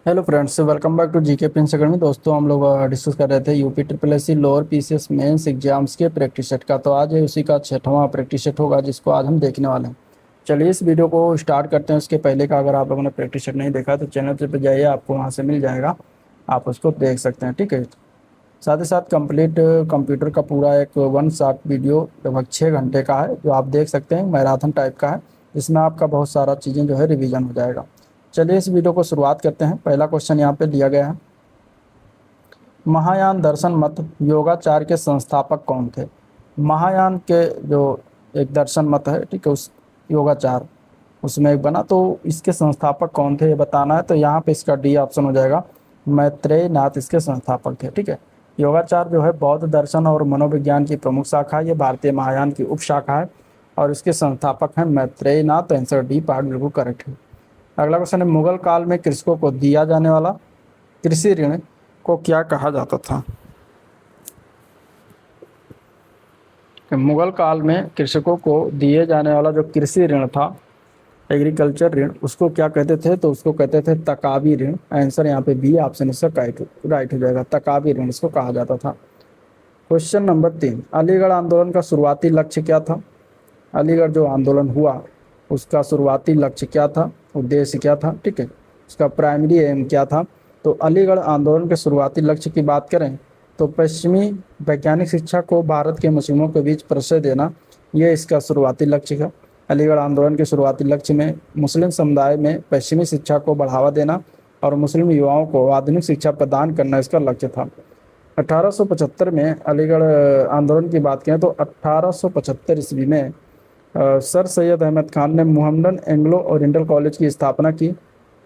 Hello friends, welcome back to GK Prince Academy. दोस्तों, हम लोग डिस्कस कर रहे थे UP triple S C lower PCS mains exams के प्रैक्टिस सेट का। तो आज है उसी का 6वां प्रैक्टिस सेट होगा, जिसको आज हम देखने वाले हैं। चलिए इस वीडियो को स्टार्ट करते हैं। उसके पहले का अगर आप लोगों ने प्रैक्टिस सेट नहीं देखा तो चैनल पे जाइए, आपको वहाँ से मिल जाएगा, आप उसको देख सकते हैं। ठीक है, साथ ही साथ कंप्लीट कंप्यूटर का पूरा एक वन शॉट वीडियो लगभग 6 घंटे का है, जो आप देख सकते हैं, मैराथन टाइप का है। इसमें आपका बहुत सारा चीज़ें जो है रिवीजन हो जाएगा। चलिए इस वीडियो को शुरुआत करते हैं। पहला क्वेश्चन यहाँ पे दिया गया है, महायान दर्शन मत योगाचार के संस्थापक कौन थे। महायान के जो एक दर्शन मत है, ठीक है, उस योगाचार उसमें एक बना, तो इसके संस्थापक कौन थे ये बताना है। तो यहाँ पे इसका डी ऑप्शन हो जाएगा, मैत्रेय नाथ इसके संस्थापक थे। ठीक है, योगाचार जो है बौद्ध दर्शन और मनोविज्ञान की प्रमुख शाखा है, ये भारतीय महायान की उप शाखा है और इसके संस्थापक हैं मैत्रेय नाथ। तो आंसर डी पार्ट बिल्कुल करेक्ट है। अगला क्वेश्चन है, मुगल काल में कृषकों को दिया जाने वाला कृषि ऋण को क्या कहा जाता था। कि मुगल काल में कृषकों को दिए जाने वाला जो कृषि ऋण था, एग्रीकल्चर ऋण, उसको क्या कहते थे। तो उसको कहते थे तकावी ऋण। आंसर यहाँ पे बी ऑप्शन इसका राइट हो जाएगा, तकावी ऋण इसको कहा जाता था। क्वेश्चन नंबर 3, अलीगढ़ आंदोलन का शुरुआती लक्ष्य क्या था। अलीगढ़ जो आंदोलन हुआ उसका शुरुआती लक्ष्य क्या था, उद्देश्य क्या था। ठीक है, उसका प्राइमरी एम क्या था। तो अलीगढ़ आंदोलन के शुरुआती लक्ष्य की बात करें तो पश्चिमी वैज्ञानिक शिक्षा को भारत के मुस्लिमों के बीच प्रश्रय देना, ये इसका शुरुआती लक्ष्य था। अलीगढ़ आंदोलन के शुरुआती लक्ष्य में मुस्लिम समुदाय में पश्चिमी शिक्षा को बढ़ावा देना और मुस्लिम युवाओं को आधुनिक शिक्षा प्रदान करना इसका लक्ष्य था। 1875 में अलीगढ़ आंदोलन की बात करें तो 1875 ईस्वी में सर सैयद अहमद खान ने मोहम्मदन एंग्लो ओरिएंटल कॉलेज की स्थापना की,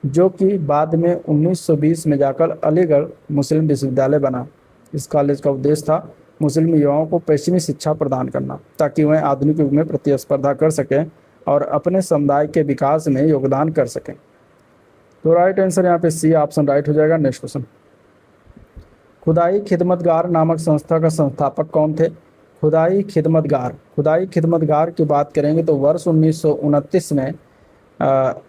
जो कि बाद में 1920 में जाकर अलीगढ़ मुस्लिम विश्वविद्यालय बना। इस कॉलेज का उद्देश्य था मुस्लिम युवाओं को पश्चिमी शिक्षा प्रदान करना, ताकि वह आधुनिक युग में प्रतिस्पर्धा कर सकें और अपने समुदाय के विकास में योगदान कर सकें। तो राइट आंसर यहाँ पे सी ऑप्शन राइट हो जाएगा। नेक्स्ट क्वेश्चन, खुदाई खिदमतगार नामक संस्था का संस्थापक कौन थे। खुदाई खिदमतगार की बात करेंगे तो वर्ष 1929 में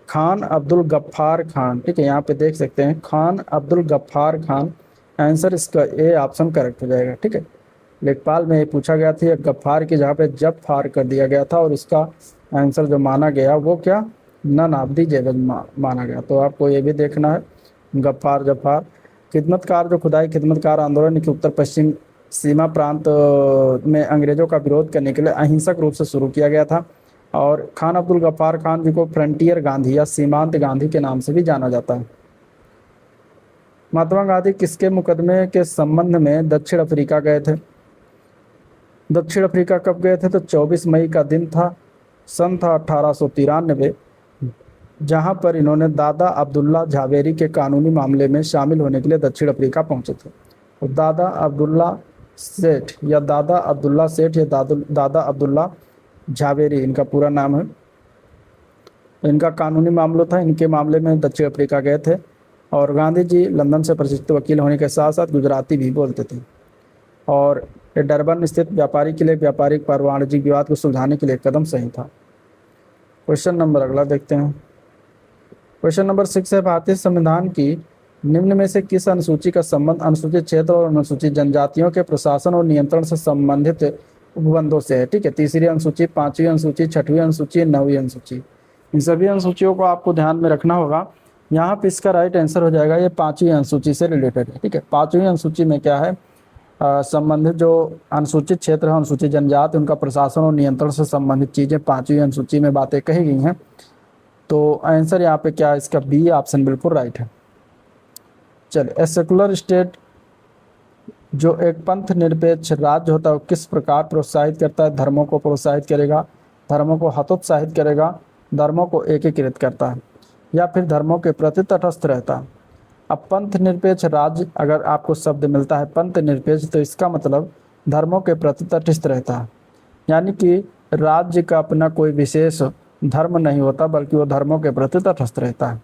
खान अब्दुल गफ्फार खान, ठीक है, यहाँ पे देख सकते हैं खान अब्दुल गफ्फार खान। आंसर इसका ए ऑप्शन करेक्ट हो जाएगा। ठीक है, लेखपाल में ये पूछा गया था, गफ्फार की जगह पे जब फार कर दिया गया था और इसका आंसर जो माना गया वो क्या, नन आब्दी जेवज माना गया। तो आपको ये भी देखना है, गफ्फार जफार खिदमतकार जो खुदाई खिदमतकार आंदोलन की उत्तर पश्चिम सीमा प्रांत में अंग्रेजों का विरोध करने के लिए अहिंसक रूप से शुरू किया गया था और खान अब्दुल गफ्फार खान जी को फ्रंटियर गांधी या सीमांत गांधी के नाम से भी जाना जाता है। महात्मा गांधी किसके मुकदमे के संबंध में दक्षिण अफ्रीका गए थे। दक्षिण अफ्रीका कब गए थे तो 24 मई का दिन था, सन था 1893, जहां पर इन्होंने दादा अब्दुल्ला झावेरी के कानूनी मामले में शामिल होने के लिए दक्षिण अफ्रीका पहुंचे थे। तो दादा अब्दुल्ला सेठ या दादा अब्दुल्ला झावेरी इनका पूरा नाम है। इनका कानूनी मामला था, इनके मामले में दक्षिण अफ्रीका गए थे और गांधी जी लंदन से प्रशिक्षित वकील होने के साथ साथ गुजराती भी बोलते थे और डरबन स्थित व्यापारी के लिए व्यापारिक वाणिज्यिक विवाद को सुलझाने के लिए कदम सही था। क्वेश्चन नंबर अगला देखते हैं। क्वेश्चन नंबर 6 है, भारतीय संविधान की निम्न में से किस अनुसूची का संबंध अनुसूचित क्षेत्र और अनुसूचित जनजातियों के प्रशासन और नियंत्रण से संबंधित उपबंधों से है। ठीक है, तीसरी अनुसूची, पांचवी अनुसूची, छठवीं अनुसूची, नौवीं अनुसूची, इन सभी अनुसूचियों को आपको ध्यान में रखना होगा। यहाँ पे इसका राइट आंसर हो जाएगा, ये पांचवी अनुसूची से रिलेटेड है। ठीक है, पांचवी अनुसूची में क्या है, संबंधित जो अनुसूचित क्षेत्र है, अनुसूचित जनजाति, उनका प्रशासन और नियंत्रण से संबंधित चीजें पांचवी अनुसूची में बातें कही गई हैं। तो आंसर यहाँ पे क्या है, इसका बी ऑप्शन बिल्कुल राइट है। चलिए, ए सेकुलर स्टेट जो एक पंथ निरपेक्ष राज्य होता है वो किस प्रकार प्रोत्साहित करता है। धर्मों को प्रोत्साहित करेगा, धर्मों को हतोत्साहित करेगा, धर्मों को एकीकृत करता है या फिर धर्मों के प्रति तटस्थ रहता है। अब पंथ निरपेक्ष राज्य अगर आपको शब्द मिलता है पंथ निरपेक्ष, तो इसका मतलब धर्मों के प्रति तटस्थ रहता है, यानी कि राज्य का अपना कोई विशेष धर्म नहीं होता बल्कि वो धर्मों के प्रति तटस्थ रहता है।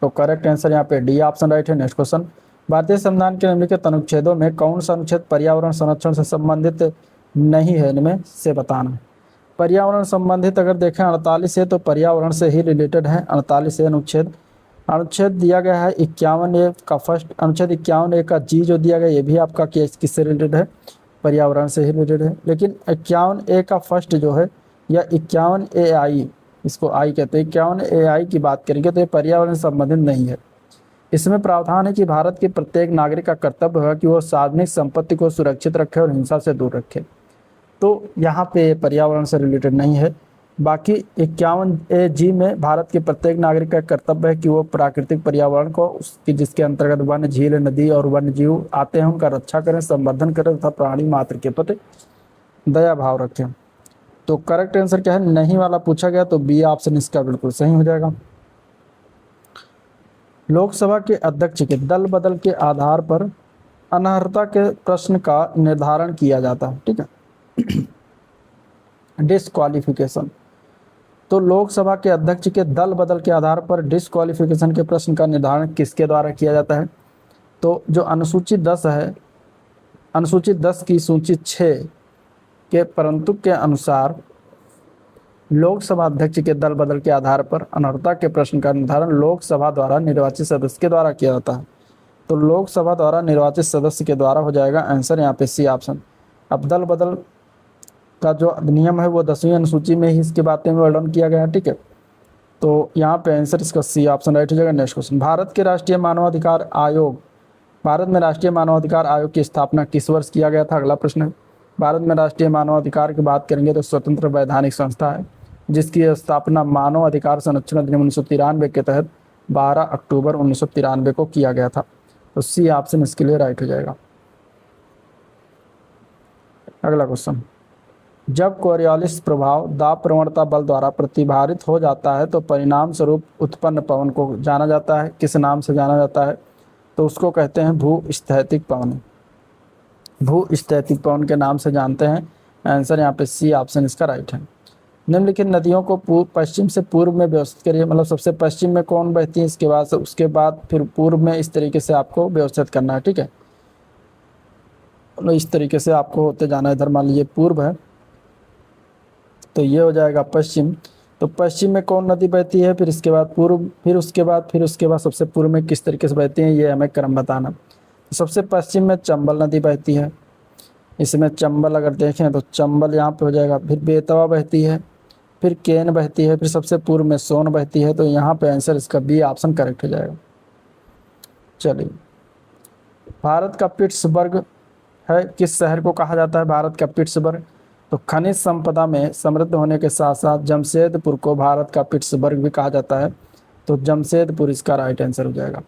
तो करेक्ट आंसर यहाँ पे डी ऑप्शन राइट है। नेक्स्ट क्वेश्चन, भारतीय संविधान के निम्नलिखित अनुच्छेदों में कौन सा अनुच्छेद पर्यावरण संरक्षण से संबंधित नहीं है, इनमें से बताना है। पर्यावरण संबंधित अगर देखें 48 है तो पर्यावरण से ही रिलेटेड है 48 अनुच्छेद। अनुच्छेद दिया गया है 51A का फर्स्ट, अनुच्छेद 51A का जी जो दिया गया ये भी आपका किससे रिलेटेड है, पर्यावरण से ही रिलेटेड है। लेकिन 51A का फर्स्ट जो है या 51AI, इसको आई कहते हैं, 51AI की बात करेंगे तो ये पर्यावरण से संबंधित नहीं है। इसमें प्रावधान है कि भारत के प्रत्येक नागरिक का कर्तव्य है कि वो सार्वजनिक संपत्ति को सुरक्षित रखे और हिंसा से दूर रखे। तो यहाँ पे पर्यावरण से रिलेटेड नहीं है। बाकी 51A में भारत के प्रत्येक नागरिक का कर्तव्य है कि वो प्राकृतिक पर्यावरण को उसकी जिसके अंतर्गत वन्य, झील, नदी और वन्य जीव आते हैं उनका रक्षा करें, संवर्धन करें तथा प्राणी मात्र के प्रति दया भाव रखें। तो करेक्ट आंसर क्या है, नहीं वाला पूछा गया तो बी ऑप्शन इसका बिल्कुल सही हो जाएगा। लोकसभा के अध्यक्ष के दल बदल के आधार पर अनर्हता के प्रश्न का निर्धारण किया जाता है, ठीक है। डिस्क्वालिफिकेशन, तो लोकसभा के अध्यक्ष के दल बदल के आधार पर डिस्क्वालिफिकेशन के प्रश्न का निर्धारण किसके द्वारा किया जाता है? तो जो अनुसूची 10 है, अनुसूची 10 की सूची 6 के परंतु के अनुसार लोकसभा अध्यक्ष के दल बदल के आधार पर अनर्हता के प्रश्न का निर्धारण लोकसभा द्वारा निर्वाचित सदस्य के द्वारा किया जाता है। तो लोकसभा द्वारा निर्वाचित सदस्य के द्वारा हो जाएगा आंसर यहाँ पे सी ऑप्शन। अब दल बदल का जो नियम है वो 10वीं अनुसूची में ही इसके बारे में वर्णन किया गया है, ठीक है। तो यहाँ पे आंसर इसका सी ऑप्शन राइट हो जाएगा। नेक्स्ट क्वेश्चन, भारत के राष्ट्रीय मानवाधिकार आयोग, भारत में राष्ट्रीय मानवाधिकार आयोग की स्थापना किस वर्ष किया गया था? अगला प्रश्न है। भारत में राष्ट्रीय मानवाधिकार की बात करेंगे तो स्वतंत्र वैधानिक संस्था है जिसकी स्थापना मानव अधिकार संरक्षण अधिनियम 1993 के तहत 12 अक्टूबर 1993 को किया गया था। तो सी ऑप्शन इसके लिए राइट हो जाएगा। अगला क्वेश्चन, जब कोरियोलिस प्रभाव दाब प्रवणता बल द्वारा प्रतिभारित हो जाता है तो परिणाम स्वरूप उत्पन्न पवन को जाना जाता है, किस नाम से जाना जाता है? तो उसको कहते हैं भूस्थैतिक पवन, भूस्थैतिक पवन के नाम से जानते हैं। आंसर यहाँ पे सी ऑप्शन इसका राइट है। निम्नलिखित नदियों को पश्चिम से पूर्व में व्यवस्थित करिए, मतलब सबसे पश्चिम में कौन बहती है, इसके बाद उसके बाद फिर पूर्व में, इस तरीके से आपको व्यवस्थित करना है, ठीक है। इस तरीके से आपको होते जाना है। इधर मान लीजिए पूर्व है तो ये हो जाएगा पश्चिम, तो पश्चिम में कौन नदी बहती है, फिर इसके बाद पूर्व, फिर उसके बाद सबसे पूर्व में किस तरीके से बहती है ये हमें क्रम बताना। तो सबसे पश्चिम में चंबल नदी बहती है, इसमें चंबल अगर देखें तो चंबल यहाँ पे हो जाएगा, फिर बेतवा बहती है, फिर केन बहती है, फिर सबसे पूर्व में सोन बहती है। तो यहाँ पे आंसर इसका बी ऑप्शन करेक्ट हो जाएगा। चलिए, भारत का पिट्सबर्ग है किस शहर को कहा जाता है? भारत का पिट्सबर्ग, तो खनिज संपदा में समृद्ध होने के साथ साथ जमशेदपुर को भारत का पिट्सबर्ग भी कहा जाता है। तो जमशेदपुर इसका राइट आंसर हो जाएगा,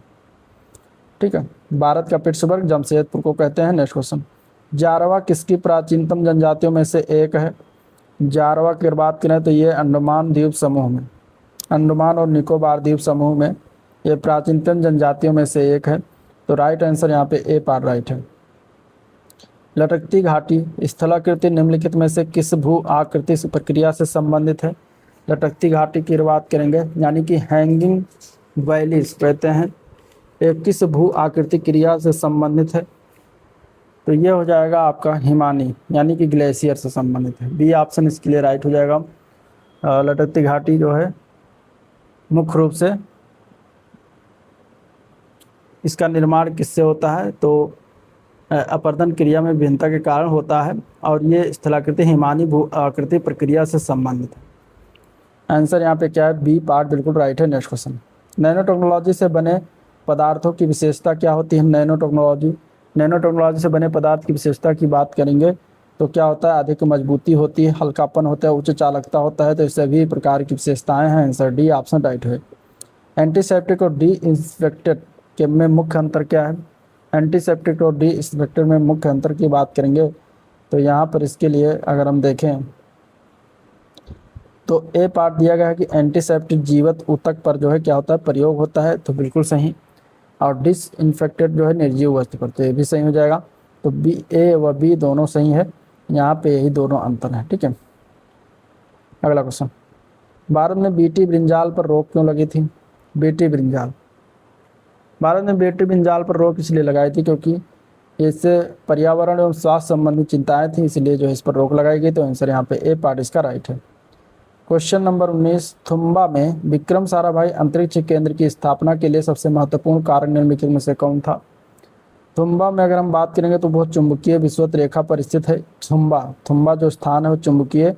ठीक है। भारत का पिट्सबर्ग जमशेदपुर को कहते हैं। नेक्स्ट क्वेश्चन, जारवा किसकी प्राचीनतम जनजातियों में से एक है? जारवा की बात करें तो ये अंडमान द्वीप समूह में, अंडमान और निकोबार द्वीप समूह में ये प्राचीनतम जनजातियों में से एक है। तो राइट आंसर यहाँ पे ए पार राइट है। लटकती घाटी स्थलाकृति निम्नलिखित में से किस भू आकृति प्रक्रिया से संबंधित है? लटकती घाटी की बात करेंगे यानी कि हैंगिंग वैलीज कहते हैं, एक किस भू आकृति क्रिया से संबंधित है? तो ये हो जाएगा आपका हिमानी यानी कि ग्लेशियर से संबंधित है। बी ऑप्शन इसके लिए राइट हो जाएगा। लटकती घाटी जो है मुख्य रूप से इसका निर्माण किससे होता है? तो अपरदन क्रिया में भिन्नता के कारण होता है और ये स्थलाकृति हिमानी भू आकृति प्रक्रिया से संबंधित है। आंसर यहाँ पे क्या है? बी पार्ट बिल्कुल राइट है। नेक्स्ट क्वेश्चन, नैनो टेक्नोलॉजी से बने पदार्थों की विशेषता क्या होती है? नैनो टेक्नोलॉजी से बने पदार्थ की विशेषता की बात करेंगे तो क्या होता है? अधिक मजबूती होती है, हल्कापन होता है, उच्च चालकता होता है। तो सभी प्रकार की विशेषताएं हैं। आंसर डी ऑप्शन राइट है। एंटीसेप्टिक और डी इंफेक्टेड के में मुख्य अंतर क्या है? एंटीसेप्टिक और डी इंफेक्टेड में मुख्य अंतर की बात करेंगे तो यहाँ पर इसके लिए अगर हम देखें तो ए पार्ट दिया गया है कि एंटीसेप्टिक जीवित ऊतक पर जो है क्या होता है? प्रयोग होता है। तो बिल्कुल सही। और डिसइंफेक्टेड जो है निर्जीव वस्तु पर, तो ये भी सही हो जाएगा। तो बी, ए व बी दोनों सही है, यहाँ पे यही दोनों अंतर है, ठीक है। अगला क्वेश्चन, भारत में बीटी ब्रिंजाल पर रोक क्यों लगी थी? बीटी ब्रिंजाल, भारत में बीटी ब्रिंजाल पर रोक इसलिए लगाई थी क्योंकि इससे पर्यावरण एवं स्वास्थ्य संबंधी चिंताएं थी, इसलिए जो है इस पर रोक लगाई गई। तो आंसर यहाँ पे ए पार्ट इसका राइट है। क्वेश्चन नंबर 19, थुम्बा में विक्रम साराभाई अंतरिक्ष केंद्र की स्थापना के लिए सबसे महत्वपूर्ण कारण निम्नलिखित में से कौन था? थुम्बा में अगर हम बात करेंगे तो बहुत चुंबकीय विषुवत रेखा पर स्थित है। थुम्बा जो स्थान है वो चुंबकीय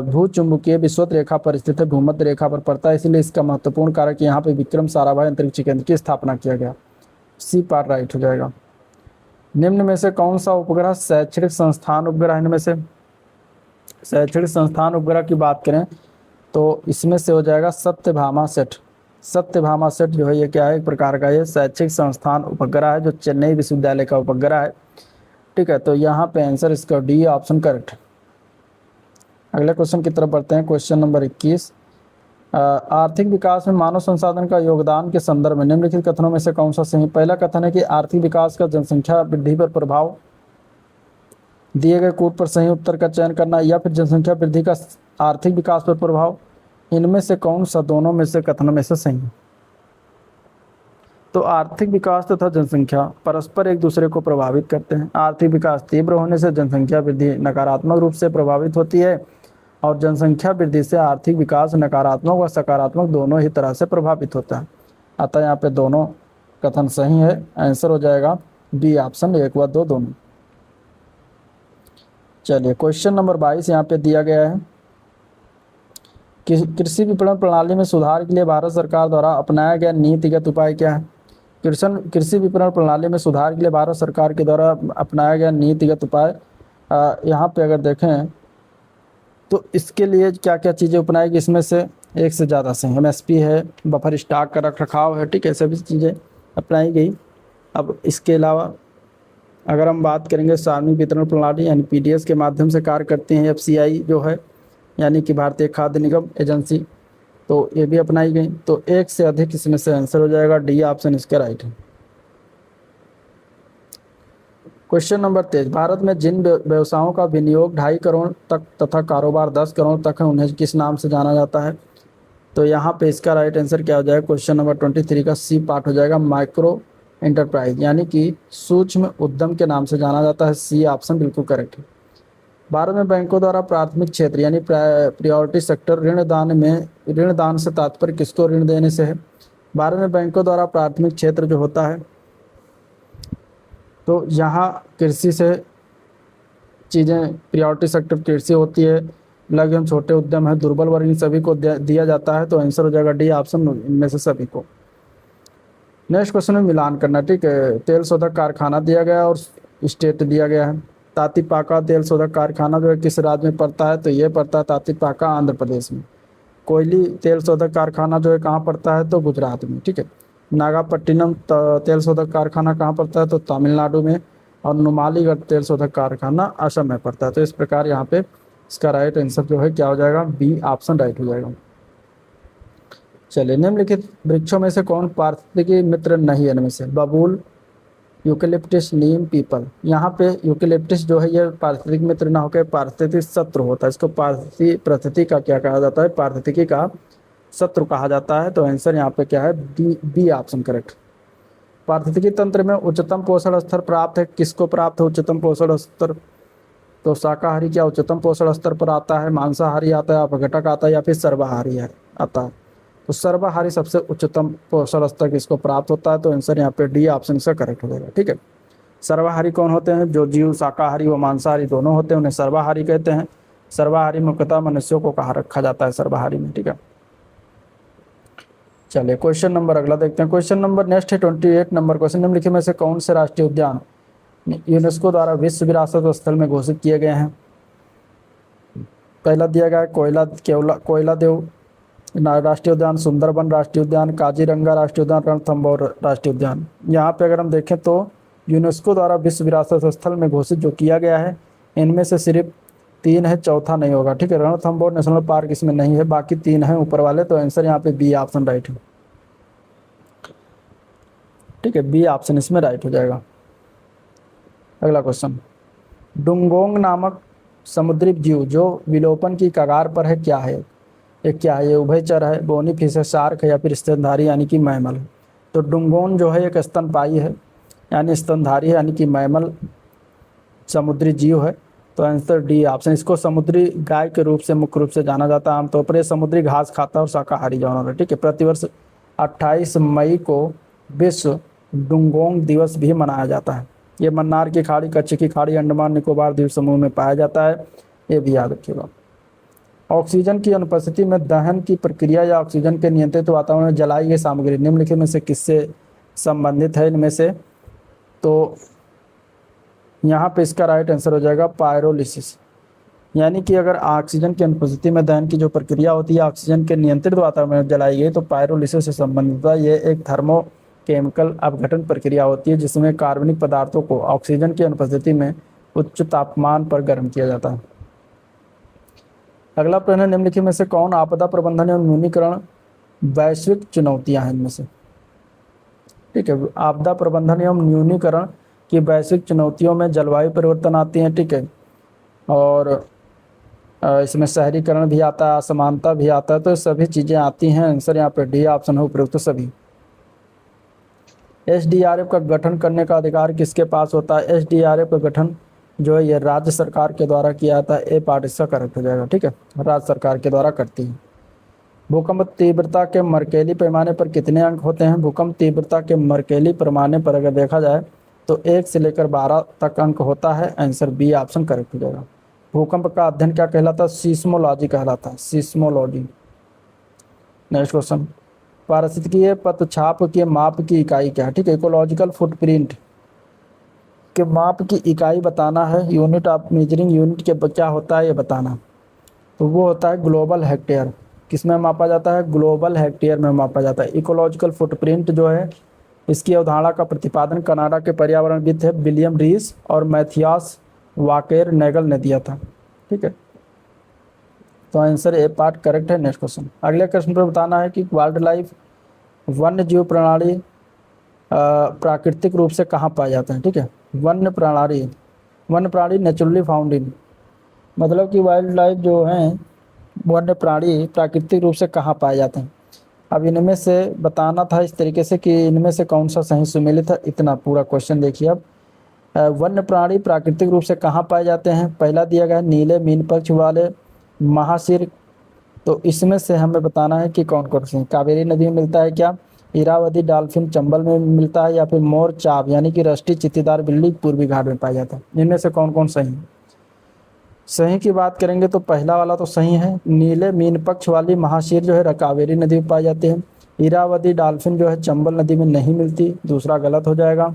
भू चुंबकीय विषुवत रेखा पर स्थित है, भूमध्य रेखा पर पड़ता है, इसलिए इसका महत्वपूर्ण कारक यहाँ पे विक्रम साराभाई अंतरिक्ष केंद्र की स्थापना किया गया। सी पार्ट राइट हो जाएगा। निम्न में से कौन सा उपग्रह शैक्षणिक संस्थान उपग्रह? इनमें से शैक्षणिक संस्थान उपग्रह की बात करें तो इसमें से हो जाएगा सत्यभामा सेट। सत्यभामा सेट जो है ये क्या है, एक प्रकार का ये शैक्षिक संस्थान उपग्रह है जो चेन्नई विश्वविद्यालय का उपग्रह है। ठीक है, तो यहाँ पे आंसर इसका डी ऑप्शन करेक्ट। अगले क्वेश्चन की तरफ बढ़ते हैं। क्वेश्चन नंबर 21, आर्थिक विकास में मानव संसाधन का योगदान के संदर्भ में निम्नलिखित कथनों में से कौन सा सही? पहला कथन है कि आर्थिक विकास का जनसंख्या वृद्धि पर प्रभाव, दिए गए कूट पर सही उत्तर का चयन करना, या फिर जनसंख्या वृद्धि का आर्थिक विकास पर प्रभाव। इनमें से कौन सा दोनों में से कथनों में से सही है? तो आर्थिक विकास तथा जनसंख्या परस्पर एक दूसरे को प्रभावित करते हैं। आर्थिक विकास तीव्र होने से जनसंख्या वृद्धि नकारात्मक रूप से प्रभावित होती है और जनसंख्या वृद्धि से आर्थिक विकास नकारात्मक व सकारात्मक दोनों ही तरह से प्रभावित होता है। अतः यहाँ पे दोनों कथन सही है। आंसर हो जाएगा बी ऑप्शन 1 व 2 दोनों। चलिए क्वेश्चन नंबर 22 यहाँ पे दिया गया है कि कृषि विपणन प्रणाली में सुधार के लिए भारत सरकार द्वारा अपनाया गया नीतिगत उपाय क्या है? कृषि विपणन प्रणाली में सुधार के लिए भारत सरकार के द्वारा अपनाया गया नीतिगत उपाय, यहाँ पे अगर देखें तो इसके लिए क्या क्या चीज़ें अपनाएगी, इसमें से एक से ज़्यादा से एमएसपी है, बफर स्टॉक का रख रखाव है, ठीक है, सभी चीज़ें अपनाई गई। अब इसके अलावा अगर हम बात करेंगे सार्वजनिक वितरण प्रणाली यानी पीडीएस के माध्यम से कार्य करती हैं एफसीआई जो है यानी कि भारतीय खाद्य निगम एजेंसी, तो ये भी अपनाई गई। तो एक से अधिक इसमें से आंसर हो जाएगा डी ऑप्शन इसका राइट है। क्वेश्चन नंबर 23, भारत में जिन व्यवसायों का विनियोग 2.5 करोड़ तक तथा कारोबार 10 करोड़ तक है उन्हें किस नाम से जाना जाता है? तो यहाँ पे इसका राइट आंसर क्या हो जाएगा? क्वेश्चन नंबर 23 का सी पार्ट हो जाएगा, माइक्रो एंटरप्राइज यानी कि सूक्ष्म उद्यम के नाम से जाना जाता है। सी ऑप्शन बिल्कुल करेक्ट है। भारत में बैंकों द्वारा प्राथमिक क्षेत्र यानी प्रायोरिटी सेक्टर ऋण दान से तात्पर्य किसको ऋण देने से है? भारत में बैंकों द्वारा प्राथमिक क्षेत्र जो होता है तो यहाँ कृषि से चीज़ें, प्रायोरिटी सेक्टर कृषि होती है, लघु एवं छोटे उद्यम है, दुर्बल वर्ग इन सभी को दिया जाता है। तो आंसर हो जाएगा डी ऑप्शन इनमें से सभी को। नेक्स्ट क्वेश्चन में मिलान करना, ठीक है। तेल शोधक कारखाना दिया गया और स्टेट दिया गया है। तातीपाका तेल शोधक कारखाना जो है किस राज्य में पड़ता है? तो ये पड़ता है तातीपाका आंध्र प्रदेश में। कोयली तेल शोधक कारखाना जो है कहाँ पड़ता है? तो गुजरात में, ठीक है। नागापट्टिनम तेल शोधक कारखाना कहाँ पड़ता है? तो तमिलनाडु में। और नुमालीगढ़ तेल शोधक कारखाना असम में पड़ता है। तो इस प्रकार यहाँ पे इसका राइट आंसर जो है क्या हो जाएगा? बी ऑप्शन राइट हो जाएगा। चलिए, निम्नलिखित वृक्षों में से कौन पारिस्थितिकी मित्र नहीं है? इनमें से बबूल, यूकेलिप्टिस, नीम, पीपल। यहाँ पे यूकेलिप्टिस जो है ये पारिस्थितिक मित्र ना होकर पारिस्थितिक शत्रु होता है। इसको पारिस्थितिकी का क्या कहा जाता है? पारिस्थितिकी का शत्रु कहा जाता है। तो आंसर यहाँ पे क्या है? B option correct. पारिस्थितिकी तंत्र में उच्चतम पोषण स्तर प्राप्त है, किसको प्राप्त है उच्चतम पोषण स्तर? तो शाकाहारी क्या उच्चतम पोषण स्तर पर आता है, मांसाहारी आता है, अपघटक आता है, या फिर सर्वाहारी आता है? तो सर्वाहारी सबसे उच्चतम पोषण स्तर किसको प्राप्त होता है? तो आंसर यहाँ पे डी ऑप्शन से करेक्ट हो जाएगा, ठीक है। सर्वाहारी कौन होते हैं? जो जीव शाकाहारी व मांसाहारी दोनों होते हैं उन्हें सर्वाहारी कहते हैं। सर्वाहारी मुख्यतः मनुष्यों को कहा रखा जाता है सर्वाहारी में, ठीक है। चलिए क्वेश्चन नंबर अगला देखते हैं। क्वेश्चन नंबर नेक्स्ट है 28 नंबर क्वेश्चन, निम्नलिखित में से कौन से राष्ट्रीय उद्यान यूनेस्को द्वारा विश्व विरासत स्थल में घोषित किए गए हैं? पहला दिया गया है कोयला देव राष्ट्रीय उद्यान, सुंदरबन राष्ट्रीय उद्यान, काजीरंगा राष्ट्रीय उद्यान, रणथंभौर राष्ट्रीय उद्यान। यहाँ पे अगर हम देखें तो यूनेस्को द्वारा विश्व विरासत स्थल में घोषित जो किया गया है इनमें से सिर्फ 3 है, चौथा नहीं होगा, ठीक है। रणथंभौर नेशनल पार्क इसमें नहीं है, बाकी 3 हैं ऊपर वाले। तो आंसर यहाँ पे बी ऑप्शन राइट है, ठीक है। बी ऑप्शन इसमें राइट हो जाएगा। अगला क्वेश्चन, डुंगोंग नामक समुद्री जीव जो विलोपन की कगार पर है क्या है? ये क्या है? ये उभयचर है, बोनी फिश है, शार्क है, या फिर स्तनधारी यानी कि मैमल है? तो डुंगोन जो है एक स्तनपायी है यानी स्तनधारी है यानी कि मैमल समुद्री जीव है। तो आंसर डी ऑप्शन। इसको समुद्री गाय के रूप से मुख्य रूप से जाना जाता है। आमतौर पर ये समुद्री घास खाता है और शाकाहारी जानवर है। ठीक है। प्रतिवर्ष 28 मई को विश्व डुंगोंग दिवस भी मनाया जाता है। ये मन्नार की खाड़ी, कच्छ की खाड़ी, अंडमान निकोबार द्वीप समूह में पाया जाता है। ये भी याद रखिएगा। ऑक्सीजन की अनुपस्थिति में दहन की प्रक्रिया या ऑक्सीजन के नियंत्रित वातावरण में जलाई गई सामग्री निम्नलिखित में से किससे संबंधित है? इनमें से तो यहाँ पे इसका राइट आंसर हो जाएगा पायरोलिसिस। यानी कि अगर ऑक्सीजन की अनुपस्थिति में दहन की जो प्रक्रिया होती है ऑक्सीजन के नियंत्रित वातावरण में जलाई गई तो पायरोलिसिस से संबंधित है। ये एक थर्मोकेमिकल अपघटन प्रक्रिया होती है जिसमें कार्बनिक पदार्थों को ऑक्सीजन की अनुपस्थिति में उच्च तापमान पर गर्म किया जाता है। अगला प्रश्न, निम्नलिखित में से कौन आपदा प्रबंधन एवं न्यूनीकरण वैश्विक चुनौतियां हैं? इनमें से ठीक है, आपदा प्रबंधन एवं न्यूनीकरण की वैश्विक चुनौतियों में जलवायु परिवर्तन आती है। ठीक है, और इसमें शहरीकरण भी आता है, असमानता भी आता है, तो सभी चीज़ें आती हैं। आंसर यहाँ पे डी ऑप्शन है उपयुक्त सभी। एसडीआरएफ का गठन करने का अधिकार किसके पास होता है? एसडीआरएफ का गठन जो है ये राज्य सरकार के द्वारा किया जाता है। ए पार्ट इसका करेक्ट हो जाएगा। ठीक है, राज्य सरकार के द्वारा करती है। भूकंप तीव्रता के मर्केली पैमाने पर कितने अंक होते हैं? भूकंप तीव्रता के मर्केली पैमाने पर अगर देखा जाए तो 1 से लेकर 12 तक अंक होता है। आंसर बी ऑप्शन करेक्ट हो जाएगा। भूकंप का अध्ययन क्या कहलाता है? सीस्मोलॉजी कहलाता है, सीस्मोलॉजी। नेक्स्ट क्वेश्चन, पारिस्थितिकीय पतछाप के माप की इकाई क्या है? ठीक है, इकोलॉजिकल फुटप्रिंट के माप की इकाई बताना है। यूनिट ऑफ मेजरिंग यूनिट के क्या होता है ये बताना, तो वो होता है ग्लोबल हेक्टेयर। किस में मापा जाता है? ग्लोबल हेक्टेयर में मापा जाता है। इकोलॉजिकल फुटप्रिंट जो है इसकी अवधारणा का प्रतिपादन कनाडा के पर्यावरणविद है विलियम रीस और मैथियास वाकेर नेगल ने दिया था। ठीक है, तो आंसर ए पार्ट करेक्ट है। नेक्स्ट क्वेश्चन, अगले प्रश्न पर बताना है कि वाइल्ड लाइफ वन्य जीव प्रणाली प्राकृतिक रूप से कहाँ पाए जाते हैं? ठीक है, वन्य प्राणी नेचुरली फाउंड इन, मतलब कि वाइल्ड लाइफ जो हैं वन्य प्राणी प्राकृतिक रूप से कहाँ पाए जाते हैं। अब इनमें से बताना था इस तरीके से कि इनमें से कौन सा सही सुमेलित है, इतना पूरा क्वेश्चन देखिए। अब वन्य प्राणी प्राकृतिक रूप से कहाँ पाए जाते हैं? पहला दिया गया है नीले मीन पक्ष वाले महासिर, तो इसमें से हमें बताना है कि कौन कौन से। कावेरी नदी में मिलता है क्या? इरावदी डॉल्फिन चंबल में मिलता है, या फिर मोर चाप यानी कि रस्टी चित्तीदार बिल्ली पूर्वी घाट में पाया जाता है। इनमें से कौन कौन सही है? सही की बात करेंगे तो पहला वाला तो सही है। नीले मीन पक्ष वाली महाशीर जो है कावेरी नदी में पाई जाती है। इरावदी डॉल्फिन जो है चंबल नदी में नहीं मिलती, दूसरा गलत हो जाएगा।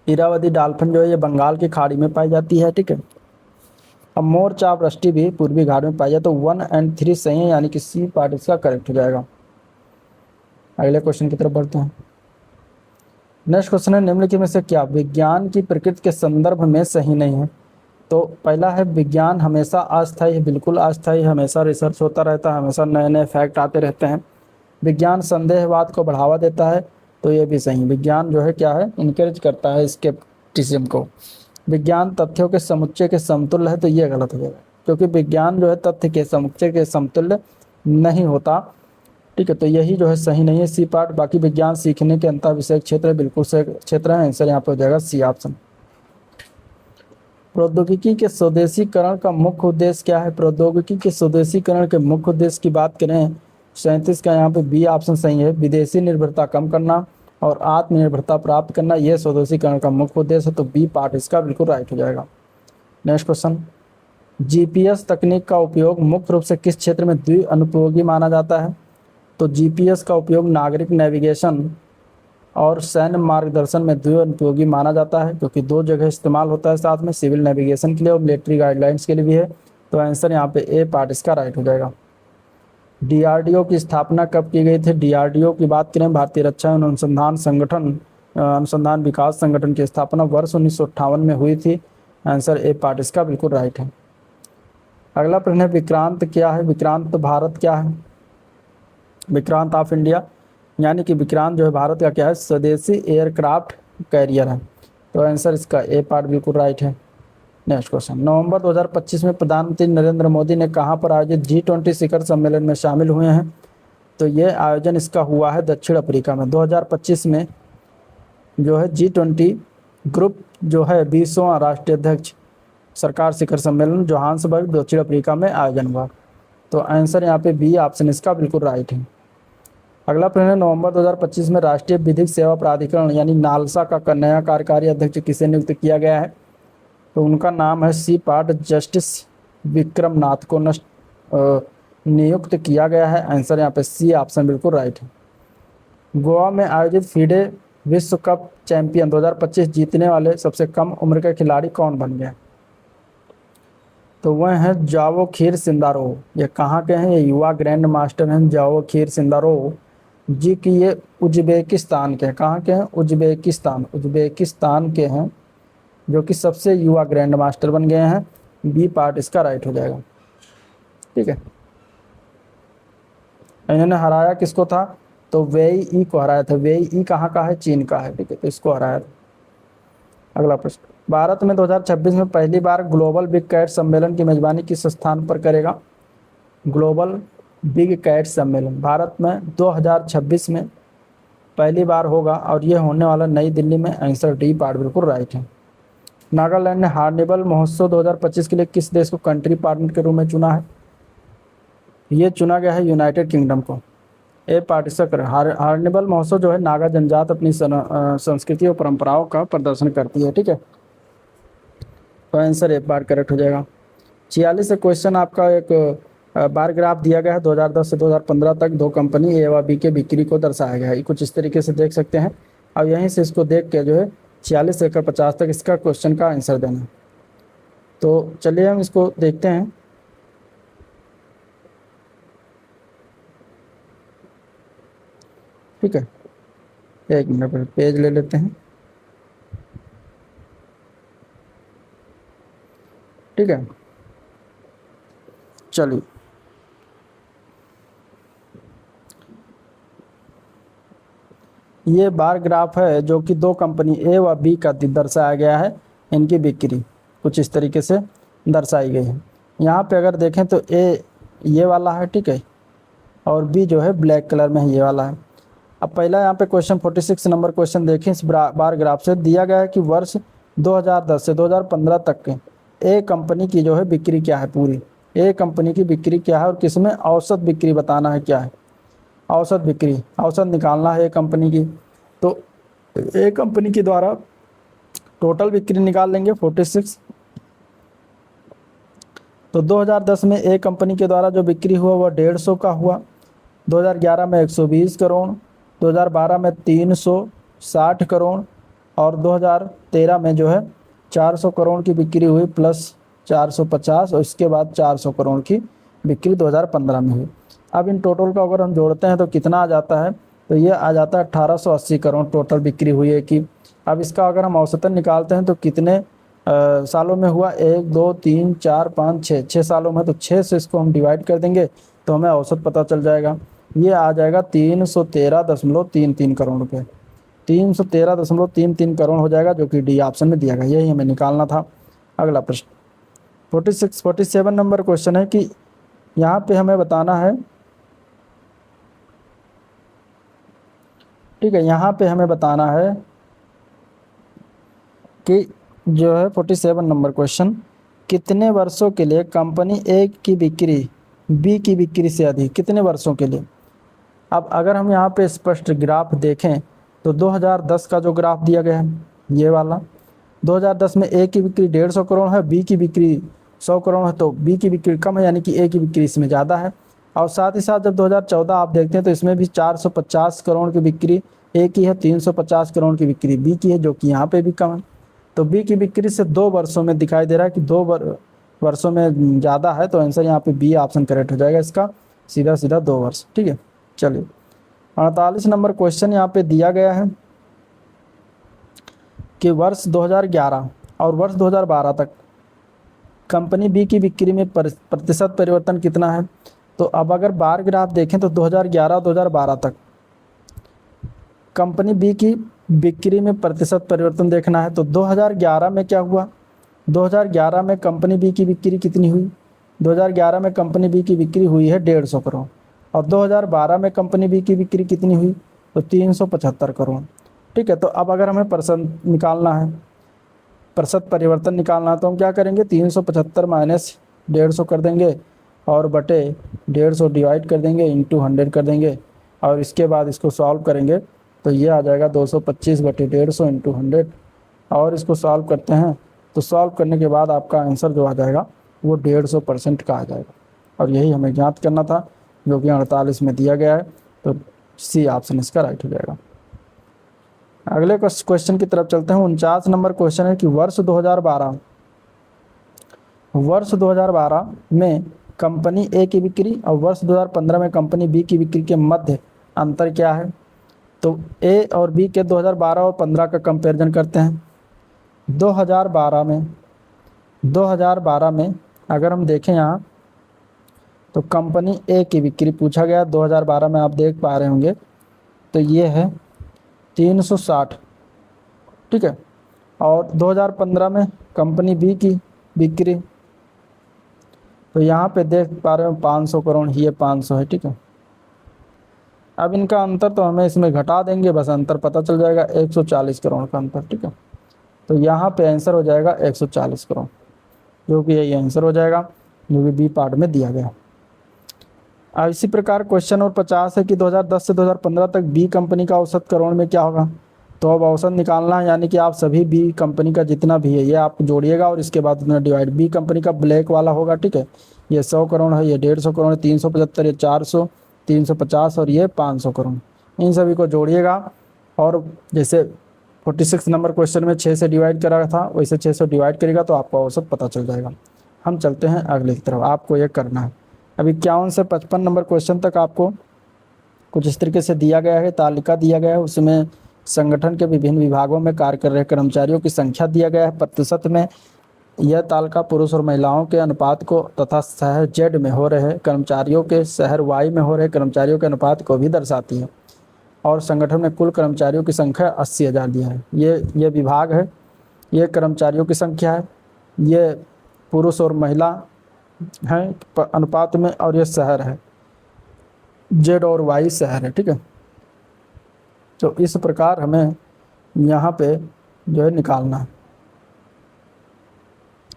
इरावदी डॉल्फिन जो है ये बंगाल की खाड़ी में पाई जाती है। ठीक है, अब मोर चाप रस्टी भी पूर्वी घाट में पाई जाए, तो 1 और 3 सही है, यानी कि सी पार्ट इसका करेक्ट हो जाएगा। अगले क्वेश्चन की तरफ बढ़ते हैं। नेक्स्ट क्वेश्चन है, निम्नलिखित में से क्या विज्ञान की प्रकृति के संदर्भ में सही नहीं है? तो पहला है विज्ञान हमेशा अस्थायी है। बिल्कुल अस्थायी, हमेशा रिसर्च होता रहता है, हमेशा नए नए फैक्ट आते रहते हैं। विज्ञान संदेहवाद को बढ़ावा देता है, तो ये भी सही। विज्ञान जो है क्या है, इनकरेज करता है स्केप्टिसिज्म को। विज्ञान तथ्यों के समुच्चय के समतुल्य है, तो ये गलत हो जाएगा, क्योंकि विज्ञान जो है तथ्य के समुच्चय के समतुल्य नहीं होता। ठीक है, तो यही जो है सही नहीं है, सी पार्ट। बाकी विज्ञान सीखने के अंतर विषय क्षेत्र बिल्कुल से क्षेत्र है। आंसर यहाँ पर हो जाएगा सी ऑप्शन। प्रौद्योगिकी के स्वदेशीकरण का मुख्य उद्देश्य क्या है? प्रौद्योगिकी के स्वदेशीकरण के मुख्य उद्देश्य की बात करें 37 का यहाँ पे बी ऑप्शन सही है। विदेशी निर्भरता कम करना और आत्मनिर्भरता प्राप्त करना, यह स्वदेशीकरण का मुख्य उद्देश्य है, तो बी पार्ट इसका बिल्कुल राइट हो जाएगा। नेक्स्ट क्वेश्चन, जीपीएस तकनीक का उपयोग मुख्य रूप से किस क्षेत्र में द्विअनुपयोगी माना जाता है? तो जीपीएस का उपयोग नागरिक नेविगेशन और सैन्य मार्गदर्शन में द्विअनुपयोगी माना जाता है, क्योंकि 2 जगह इस्तेमाल होता है साथ में, सिविल नेविगेशन के लिए और मिलिट्री गाइडलाइंस के लिए भी है, तो आंसर यहाँ पे ए पार्ट इसका राइट हो जाएगा। डीआरडीओ की स्थापना कब की गई थी? डीआरडीओ की बात करें, भारतीय रक्षा अनुसंधान विकास संगठन की स्थापना वर्ष 1958 में हुई थी। आंसर ए पार्ट इसका बिल्कुल राइट है। अगला प्रश्न है, विक्रांत क्या है? विक्रांत भारत क्या है? विक्रांत ऑफ इंडिया, यानी कि विक्रांत जो है भारत का क्या है, स्वदेशी एयरक्राफ्ट कैरियर है, तो आंसर इसका ए पार्ट बिल्कुल राइट है। नेक्स्ट क्वेश्चन, नवंबर 2025 में प्रधानमंत्री नरेंद्र मोदी ने कहाँ पर आयोजित G20 शिखर सम्मेलन में शामिल हुए हैं? तो ये आयोजन इसका हुआ है दक्षिण अफ्रीका में। 2025 में जो है G20 ग्रुप जो है 20वां राष्ट्रीय अध्यक्ष सरकार शिखर सम्मेलन जोहान्सबर्ग दक्षिण अफ्रीका में आयोजन हुआ। तो आंसर यहाँ पे बी ऑप्शन इसका बिल्कुल राइट है। अगला प्रश्न है, नवंबर 2025 में राष्ट्रीय विधिक सेवा प्राधिकरण यानी नालसा का नया कार्यकारी अध्यक्ष किसे नियुक्त किया गया है? तो उनका नाम है सी पार्ट जस्टिस विक्रम नाथ को नियुक्त किया गया है। आंसर यहाँ पे सी ऑप्शन बिल्कुल राइट है। गोवा में आयोजित फीडे विश्व कप चैंपियन 2025 जीतने वाले सबसे कम उम्र के खिलाड़ी कौन बन गए? तो वह हैं जावो खीर सिंदारोव। ये कहाँ के हैं? ये युवा ग्रैंड मास्टर हैं जावो खीर सिंदारोव जी की। ये उज्बेकिस्तान के हैं। कहाँ के हैं? उज्बेकिस्तान के हैं, जो कि सबसे युवा ग्रैंड मास्टर बन गए हैं। बी पार्ट इसका राइट हो जाएगा। ठीक है, इन्होंने हराया किसको था? तो वेई ई को हराया था। वेई ई कहाँ का है? चीन का है। ठीक है, तो इसको हराया था। अगला प्रश्न, भारत में 2026 में पहली बार ग्लोबल बिग कैट सम्मेलन की मेजबानी किस स्थान पर करेगा? ग्लोबल बिग कैट सम्मेलन भारत में 2026 में पहली बार होगा और ये होने वाला नई दिल्ली में। आंसर डी पार्ट बिल्कुल राइट है। नागालैंड ने हार्निवल महोत्सव 2025 के लिए किस देश को कंट्री पार्टनर के रूप में चुना है? ये चुना गया है यूनाइटेड किंगडम को। ए पार्ट इसका करें। हार्निवल महोत्सव जो है नागा जनजात अपनी संस्कृति और परंपराओं का प्रदर्शन करती है। ठीक है, तो आंसर ए पार्ट करेक्ट हो जाएगा। 46 से क्वेश्चन आपका एक बार ग्राफ दिया गया है। 2010 से 2015 तक दो कंपनी ए व बी के बिक्री को दर्शाया गया है। कुछ इस तरीके से देख सकते हैं। अब यहीं से इसको देख के जो है 46 से लेकर 50 तक इसका क्वेश्चन का आंसर देना। तो चलिए हम इसको देखते हैं। ठीक है, एक मिनट पर पेज ले लेते हैं। ठीक है, चलिए ये बार ग्राफ है जो कि दो कंपनी ए व बी का दर्शाया गया है। इनकी बिक्री कुछ इस तरीके से दर्शाई गई है। यहाँ पे अगर देखें तो ए ये वाला है, ठीक है, और बी जो है ब्लैक कलर में है, ये वाला है। अब पहला यहाँ पे क्वेश्चन 46 नंबर क्वेश्चन देखें। इस बार ग्राफ से दिया गया है कि वर्ष 2010 से 2015 तक के ए कंपनी की जो है बिक्री क्या है, पूरी ए कंपनी की बिक्री क्या है और किसमें औसत बिक्री बताना है क्या है। औसत बिक्री, औसत निकालना है ए कंपनी की। तो ए कंपनी के द्वारा टोटल बिक्री निकाल लेंगे 46। तो 2010 में ए कंपनी के द्वारा जो बिक्री हुआ वह 150 का हुआ। 2011 में 120 करोड़, 2012 में 360 करोड़ और 2013 में जो है 400 करोड़ की बिक्री हुई प्लस 450 और इसके बाद 400 करोड़ की बिक्री 2015 में हुई। अब इन टोटल का अगर हम जोड़ते हैं तो कितना आ जाता है? तो ये आ जाता है 1880 करोड़ टोटल बिक्री हुई है कि। अब इसका अगर हम औसतन निकालते हैं तो कितने सालों में हुआ? 1 2 3 4 5 6 6 सालों में। तो 6 से इसको हम डिवाइड कर देंगे तो हमें औसत पता चल जाएगा। ये आ जाएगा 313.33 करोड़ रुपये। 313.33 करोड़ हो जाएगा, जो कि डी ऑप्शन में दिया गया। यही हमें निकालना था। अगला प्रश्न 47 नंबर क्वेश्चन है कि यहाँ पे हमें बताना है, ठीक है, यहाँ पे हमें बताना है कि जो है 47 नंबर क्वेश्चन, कितने वर्षों के लिए कंपनी ए की बिक्री बी की बिक्री से अधिक, कितने वर्षों के लिए? अब अगर हम यहाँ पे स्पष्ट ग्राफ देखें तो 2010 का जो ग्राफ दिया गया है ये वाला, 2010 में ए की बिक्री 150 करोड़ है, बी की बिक्री 100 करोड़ है। तो बी की बिक्री कम है, यानी कि ए की बिक्री इसमें ज़्यादा है। और साथ ही साथ जब 2014 आप देखते हैं तो इसमें भी 450 करोड़ की बिक्री ए की है, 350 करोड़ की बिक्री बी की है, जो कि यहाँ पे भी कम है। तो बी की बिक्री से 2 वर्षों में दिखाई दे रहा है कि 2 वर्षों में ज़्यादा है। तो आंसर यहाँ पे बी ऑप्शन करेक्ट हो जाएगा इसका, सीधा सीधा 2 वर्ष। ठीक है, चलिए 48 नंबर क्वेश्चन यहाँ पे दिया गया है कि वर्ष 2011 और वर्ष 2012 तक कंपनी बी की बिक्री में प्रतिशत परिवर्तन कितना है? तो अब अगर बार ग्राफ देखें तो 2011 2012 तक कंपनी बी की बिक्री में प्रतिशत परिवर्तन देखना है। तो 2011 में क्या हुआ? 2011 में कंपनी बी की बिक्री कितनी हुई? 2011 में कंपनी बी की बिक्री हुई है 150 करोड़ और 2012 में कंपनी बी की बिक्री कितनी हुई? तो 375 करोड़। ठीक है, तो अब अगर हमें परसेंट निकालना है प्रतिशत परिवर्तन निकालना है तो हम क्या करेंगे, 375 माइनस 150 कर देंगे और बटे 150 डिवाइड कर देंगे, इंटू 100 कर देंगे और इसके बाद इसको सॉल्व करेंगे तो ये आ जाएगा 225 बटे 150 इंटू 100 और इसको सॉल्व करते हैं तो सॉल्व करने के बाद आपका आंसर जो आ जाएगा वो 150% का आ जाएगा और यही हमें ज्ञात करना था जो कि 48 में दिया गया है, तो सी ऑप्शन इसका राइट हो जाएगा। अगले क्वेश्चन की तरफ चलते हैं। 49 नंबर क्वेश्चन है कि वर्ष 2012 में कंपनी ए की बिक्री और वर्ष 2015 में कंपनी बी की बिक्री के मध्य अंतर क्या है। तो ए और बी के 2012 और 15 का कंपैरिजन करते हैं। 2012 में अगर हम देखें यहाँ तो कंपनी ए की बिक्री पूछा गया 2012 में, आप देख पा रहे होंगे तो ये है 360, ठीक है। और 2015 में कंपनी बी की बिक्री तो यहाँ पे देख पा रहे हो 500 करोड़, ये 500 है, ठीक है। अब इनका अंतर तो हमें इसमें घटा देंगे, बस अंतर पता चल जाएगा 140 करोड़ का अंतर, ठीक है। तो यहाँ पे आंसर हो जाएगा 140 करोड़, जो कि यही आंसर हो जाएगा जो कि बी पार्ट में दिया गया। अब इसी प्रकार क्वेश्चन नंबर 50 है कि 2010 से 2015 तक बी कंपनी का औसत करोड़ में क्या होगा। तो अब औसत निकालना है, यानी कि आप सभी बी कंपनी का जितना भी है ये आप जोड़िएगा और इसके बाद उतना डिवाइड। बी कंपनी का ब्लैक वाला होगा, ठीक है, ये 100 करोड़ है, ये 150 करोड़ है, 375, ये 400, 350 और ये 500 करोड़। इन सभी को जोड़िएगा और जैसे 46 नंबर क्वेश्चन में 6 से डिवाइड करा था वैसे 6 से डिवाइड करेगा तो आपको औसत पता चल जाएगा। हम चलते हैं अगले की तरफ, आपको ये करना है। अब 51 से 55 नंबर क्वेश्चन तक आपको कुछ इस तरीके से दिया गया है, तालिका दिया गया है, उसमें संगठन के विभिन्न विभागों में कार्य कर रहे कर्मचारियों की संख्या दिया गया है प्रतिशत में। यह तालिका पुरुष और महिलाओं के अनुपात को तथा शहर जेड में हो रहे कर्मचारियों के शहर वाई में हो रहे कर्मचारियों के अनुपात को भी दर्शाती है। और संगठन में कुल कर्मचारियों की संख्या 80,000 दिया है। ये विभाग है, ये कर्मचारियों की संख्या है, ये पुरुष और महिला हैं अनुपात में और ये शहर है, जेड और वाई शहर है, ठीक है। तो इस प्रकार हमें यहाँ पे जो है निकालना है,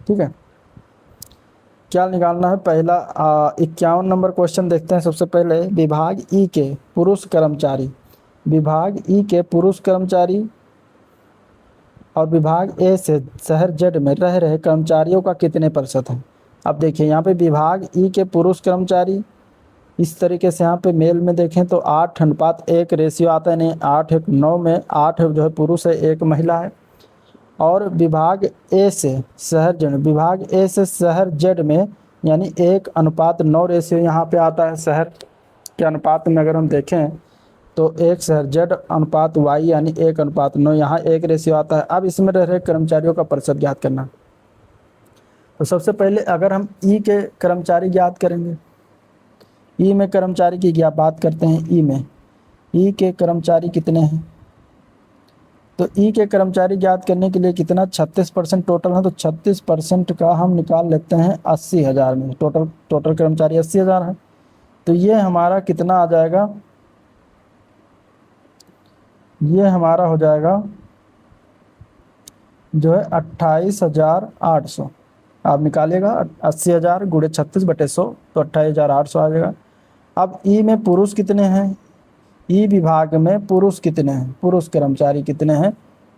ठीक है। क्या निकालना है, पहला 51 नंबर क्वेश्चन देखते हैं। सबसे पहले विभाग ई के पुरुष कर्मचारी, विभाग ई के पुरुष कर्मचारी और विभाग ए से शहर जेड में रह रहे कर्मचारियों का कितने प्रतिशत है। अब देखिए यहाँ पे विभाग ई के पुरुष कर्मचारी इस तरीके से यहाँ पे मेल में देखें तो 8:1 रेशियो आता है, नहीं 8:9 में 8 जो है पुरुष है, 1 महिला है। और विभाग ए से शहर जेड, विभाग ए से शहर जेड में यानी 1:9 रेशियो यहाँ पे आता है। शहर के अनुपात में अगर हम देखें तो 1 शहर जेड अनुपात वाई यानी 1:9, यहाँ 1 रेशियो आता है। अब इसमें रह रहे कर्मचारियों का प्रतिशत ज्ञात करना। तो सबसे पहले अगर हम ई के कर्मचारी ज्ञात करेंगे, ई में कर्मचारी की क्या बात करते हैं, ई में ई के कर्मचारी कितने हैं। तो ई के कर्मचारी ज्ञात करने के लिए कितना 36% टोटल है, तो 36% का हम निकाल लेते हैं 80,000 में। टोटल कर्मचारी 80,000 है, तो ये हमारा कितना आ जाएगा, ये हमारा हो जाएगा जो है 28,800। आप निकालिएगा 80,000 गुणे 36/100 तो 28,800 आ जाएगा। अब ई में पुरुष कितने हैं, ई विभाग में पुरुष कितने हैं, पुरुष कर्मचारी कितने हैं।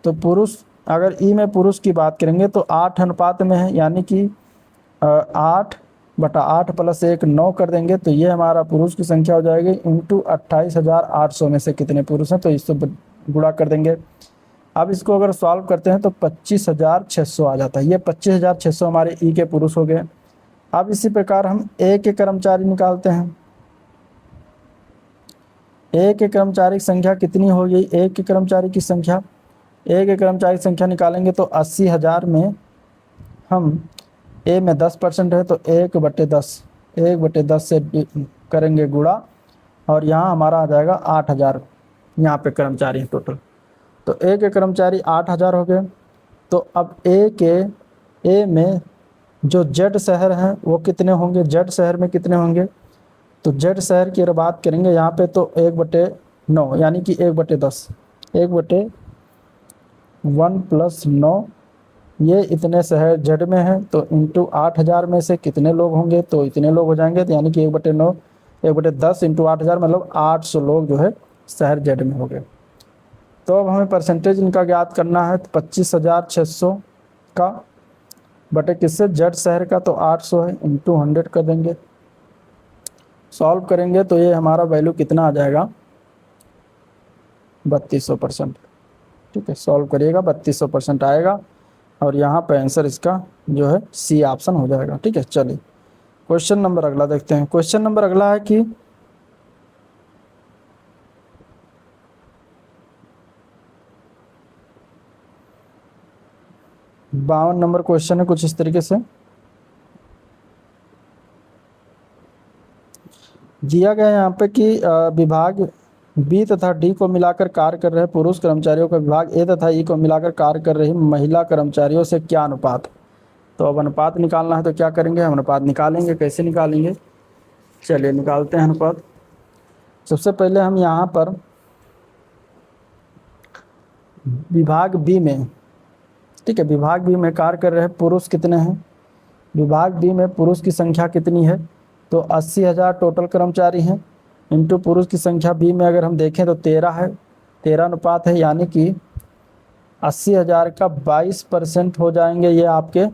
तो पुरुष अगर ई में पुरुष की बात करेंगे तो 8 अनुपात में है, यानी कि 8/8 + 1 9 कर देंगे तो ये हमारा पुरुष की संख्या हो जाएगी इंटू 28,800 में से कितने पुरुष हैं तो इससे गुणा कर देंगे। अब इसको अगर सॉल्व करते हैं तो 25,600 आ जाता है। ये 25,600 हमारे ई के पुरुष हो गए। अब इसी प्रकार हम ए के कर्मचारी निकालते हैं। ए के कर्मचारी की संख्या कितनी हो गई, ए के कर्मचारी की संख्या, ए के कर्मचारी की संख्या निकालेंगे तो 80,000 में हम ए में 10% है तो 1/10 से करेंगे गुणा और यहाँ हमारा आ जाएगा 8,000। यहाँ पे कर्मचारी हैं टोटल, तो ए के कर्मचारी 8,000 हो गए। तो अब ए में जो जेड शहर हैं वो कितने होंगे, जेड शहर में कितने होंगे। तो जेड शहर की अगर बात करेंगे यहाँ पे तो 1/9 यानी कि 1/10, 1/1 + 9 ये इतने शहर जेड में है, तो इंटू 8,000 में से कितने लोग होंगे, तो इतने लोग हो जाएंगे, तो यानी कि 1/9 1/10 इंटू 8,000 मतलब 800 लोग जो है शहर जेड में हो गए। तो अब हमें परसेंटेज इनका ज्ञात करना है, तो 25,600 का बटे किससे, जेड शहर का, तो 800 है, इंटू 100 कर देंगे। सॉल्व करेंगे तो ये हमारा वैल्यू कितना आ जाएगा, 3200%। ठीक है, सॉल्व करिएगा 3200% आएगा, और यहाँ पे आंसर इसका जो है सी ऑप्शन हो जाएगा। ठीक है, चलिए क्वेश्चन नंबर अगला देखते हैं। क्वेश्चन नंबर अगला है कि 52 नंबर क्वेश्चन है कुछ इस तरीके से दिया गया है यहाँ पे कि विभाग बी तथा डी को मिलाकर कार्य कर रहे पुरुष कर्मचारियों का विभाग ए तथा ई को मिलाकर कार्य कर रही महिला कर्मचारियों से क्या अनुपात। तो अब अनुपात निकालना है, तो क्या करेंगे, हम अनुपात निकालेंगे। कैसे निकालेंगे, चलिए निकालते हैं अनुपात। सबसे पहले हम यहाँ पर विभाग बी में, ठीक है, विभाग बी में कार्य कर रहे पुरुष कितने हैं, विभाग बी में पुरुष की संख्या कितनी है, तो 80,000 टोटल कर्मचारी हैं, इंटू पुरुष की संख्या बी में अगर हम देखें तो 13 है, 13 अनुपात है, यानी कि 80,000 का 22% हो जाएंगे ये आपके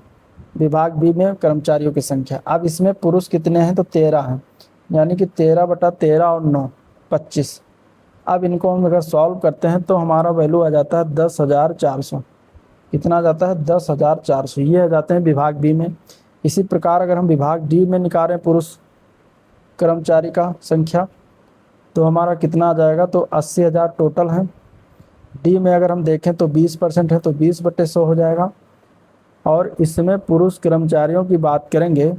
विभाग बी में कर्मचारियों की संख्या। अब इसमें पुरुष कितने हैं, तो 13 हैं, यानी कि 13/13 और 9 25। अब इनको हम अगर सॉल्व करते हैं तो हमारा वैल्यू आ जाता है 10,400। कितना आ जाता है, 10,400, ये आ जाते हैं विभाग बी में। इसी प्रकार अगर हम विभाग डी में निकाल रहे हैं पुरुष कर्मचारी का संख्या, तो हमारा कितना आ जाएगा, तो 80,000 टोटल है। डी में अगर हम देखें तो 20% है, तो 20/100 हो जाएगा। और इसमें पुरुष कर्मचारियों की बात करेंगे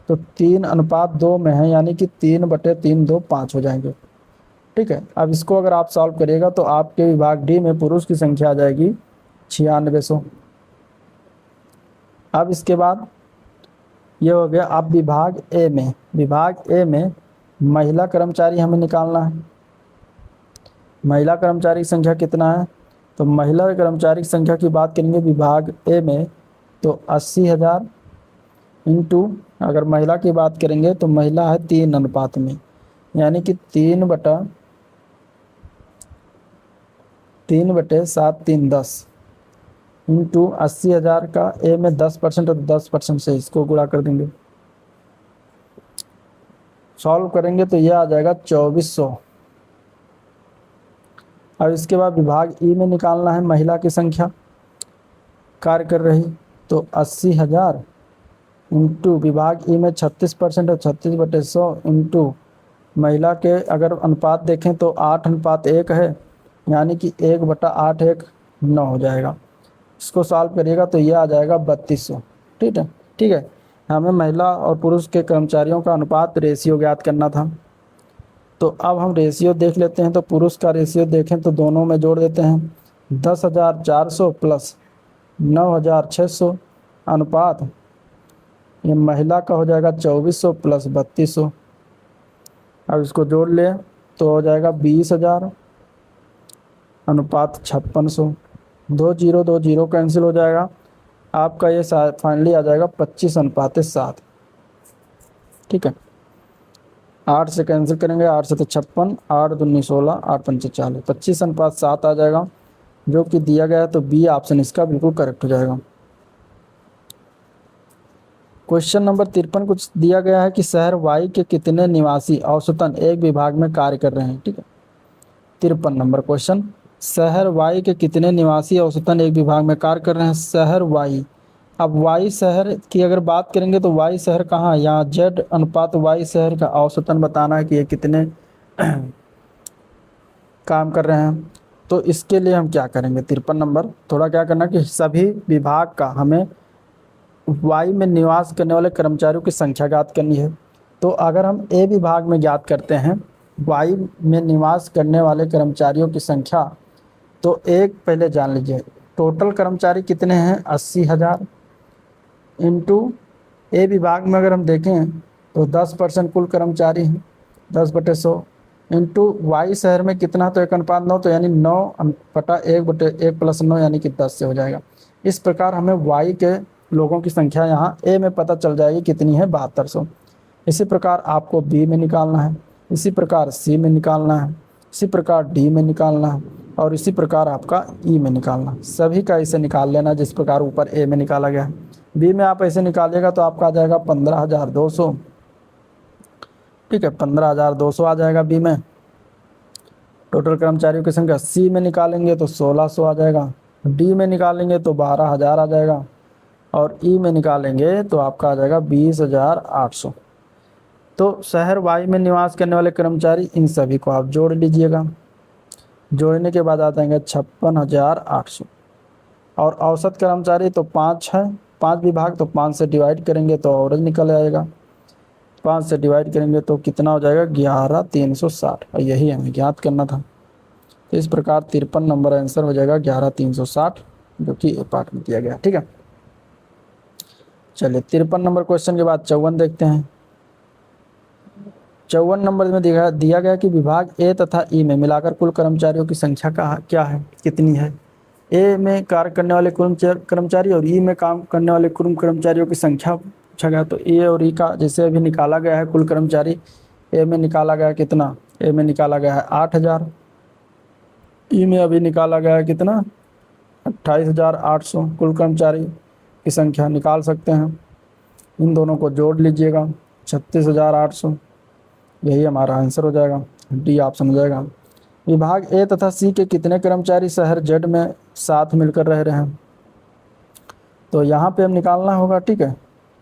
तो 3:2 में है, यानी कि 3/3 2 5 हो जाएंगे। ठीक है, अब इसको अगर आप सॉल्व करिएगा तो आपके विभाग डी में पुरुष की संख्या आ जाएगी 9600। अब इसके बाद ये हो गया। अब विभाग ए में, विभाग ए में महिला कर्मचारी हमें निकालना है। महिला कर्मचारी की संख्या कितना है, तो महिला कर्मचारी की संख्या की बात करेंगे विभाग ए में, तो 80,000 इंटू अगर महिला की बात करेंगे तो महिला है 3 अनुपात में, यानी कि 3/7 3 10 इंटू 80,000 का ए में 10% और 10% से इसको गुणा कर देंगे। सॉल्व करेंगे तो यह आ जाएगा 2400। अब इसके बाद विभाग ई में निकालना है महिला की संख्या कार्य कर रही, तो 80,000 इंटू विभाग ई में 36% और 36/100 इंटू महिला के अगर अनुपात देखें तो 8:1 है, यानी कि 1/8 1 9 हो जाएगा। इसको सॉल्व करिएगा तो ये आ जाएगा 3200। ठीक है, ठीक है, हमें महिला और पुरुष के कर्मचारियों का अनुपात रेशियो ज्ञात करना था। तो अब हम रेशियो देख लेते हैं। तो पुरुष का रेशियो देखें तो दोनों में जोड़ देते हैं, 10,400 प्लस 9,600 अनुपात ये महिला का हो जाएगा 2400 प्लस 3200। अब इसको जोड़ लें तो हो जाएगा 20,000 अनुपात 5600। 2 0 2 0 कैंसिल हो जाएगा, आपका ये फाइनली आ जाएगा 25:7। ठीक है, 8 से कैंसिल करेंगे, 8 से तो 56, 8 दूनी 16, 8 पंचे 40, 25:7 आ जाएगा, जो कि दिया गया है। तो बी ऑप्शन इसका बिल्कुल करेक्ट हो जाएगा। क्वेश्चन नंबर 53 कुछ दिया गया है कि शहर वाई के कितने निवासी औसतन एक विभाग में कार्य कर रहे हैं। ठीक है, 53 नंबर क्वेश्चन, शहर वाई के कितने निवासी औसतन एक विभाग में कार्य कर रहे हैं। शहर वाई, अब वाई शहर की अगर बात करेंगे तो वाई शहर कहाँ है, यहाँ जेड अनुपात वाई शहर का औसतन बताना है कि ये कितने काम कर रहे हैं। तो इसके लिए हम क्या करेंगे, 53 नंबर थोड़ा क्या करना कि सभी विभाग का हमें वाई में निवास करने वाले कर्मचारियों की संख्या ज्ञात करनी है। तो अगर हम ए विभाग में ज्ञात करते हैं वाई में निवास करने वाले कर्मचारियों की संख्या, तो एक पहले जान लीजिए टोटल कर्मचारी कितने हैं, 80,000 इंटू ए विभाग में अगर हम देखें तो 10% कुल कर्मचारी हैं, 10/100 इंटू वाई शहर में कितना, तो 1:9, तो यानी 9/1 + 9 यानी कि 10 से हो जाएगा। इस प्रकार हमें वाई के लोगों की संख्या यहाँ ए में पता चल जाएगी कितनी है, 7200। इसी प्रकार आपको बी में निकालना है, इसी प्रकार सी में निकालना है, इसी प्रकार डी में निकालना है और इसी प्रकार आपका ई में निकालना है। सभी का इसे निकाल लेना जिस प्रकार ऊपर ए में निकाला गया है। बी में आप ऐसे निकालिएगा तो आपका आ जाएगा 15,200। ठीक है, 15,200 आ जाएगा बी में टोटल कर्मचारियों की संख्या। सी में निकालेंगे तो 1600 आ जाएगा, डी में निकालेंगे तो 12,000 आ जाएगा और ई में निकालेंगे तो आपका आ जाएगा 20,800। तो शहर वाई में निवास करने वाले कर्मचारी इन सभी को आप जोड़ लीजिएगा। जोड़ने के बाद आ जाएंगे 56,800 और औसत कर्मचारी तो 5 है, 5 विभाग तो 5 से डिवाइड करेंगे तो एवरेज निकल आएगा। 5 से डिवाइड करेंगे तो कितना हो जाएगा, 11,360 और यही हमें ज्ञात करना था। तो इस प्रकार 53 नंबर आंसर हो जाएगा 11,360 जो कि ए पार्ट में दिया गया। ठीक है, चलिए 53 नंबर क्वेश्चन के बाद 54 देखते हैं। 54 नंबर में दिया गया कि विभाग ए तथा ई में मिलाकर कुल कर्मचारियों की संख्या क्या है, कितनी है। ए में कार्य करने वाले कुल कर्मचारी और ई में काम करने वाले कुल कर्मचारियों की संख्या पूछा गया। तो ए और ई का जैसे अभी निकाला गया है कुल कर्मचारी, ए में निकाला गया कितना, ए में निकाला गया है 8,000, ई में अभी निकाला गया है कितना 28,800। कुल कर्मचारी की संख्या निकाल सकते हैं, इन दोनों को जोड़ लीजिएगा 36,800, यही हमारा आंसर हो जाएगा, डी ऑप्शन हो जाएगा। विभाग ए तथा सी के कितने कर्मचारी शहर जेड में साथ मिलकर रह रहे हैं। तो यहाँ पे हम निकालना होगा। ठीक है,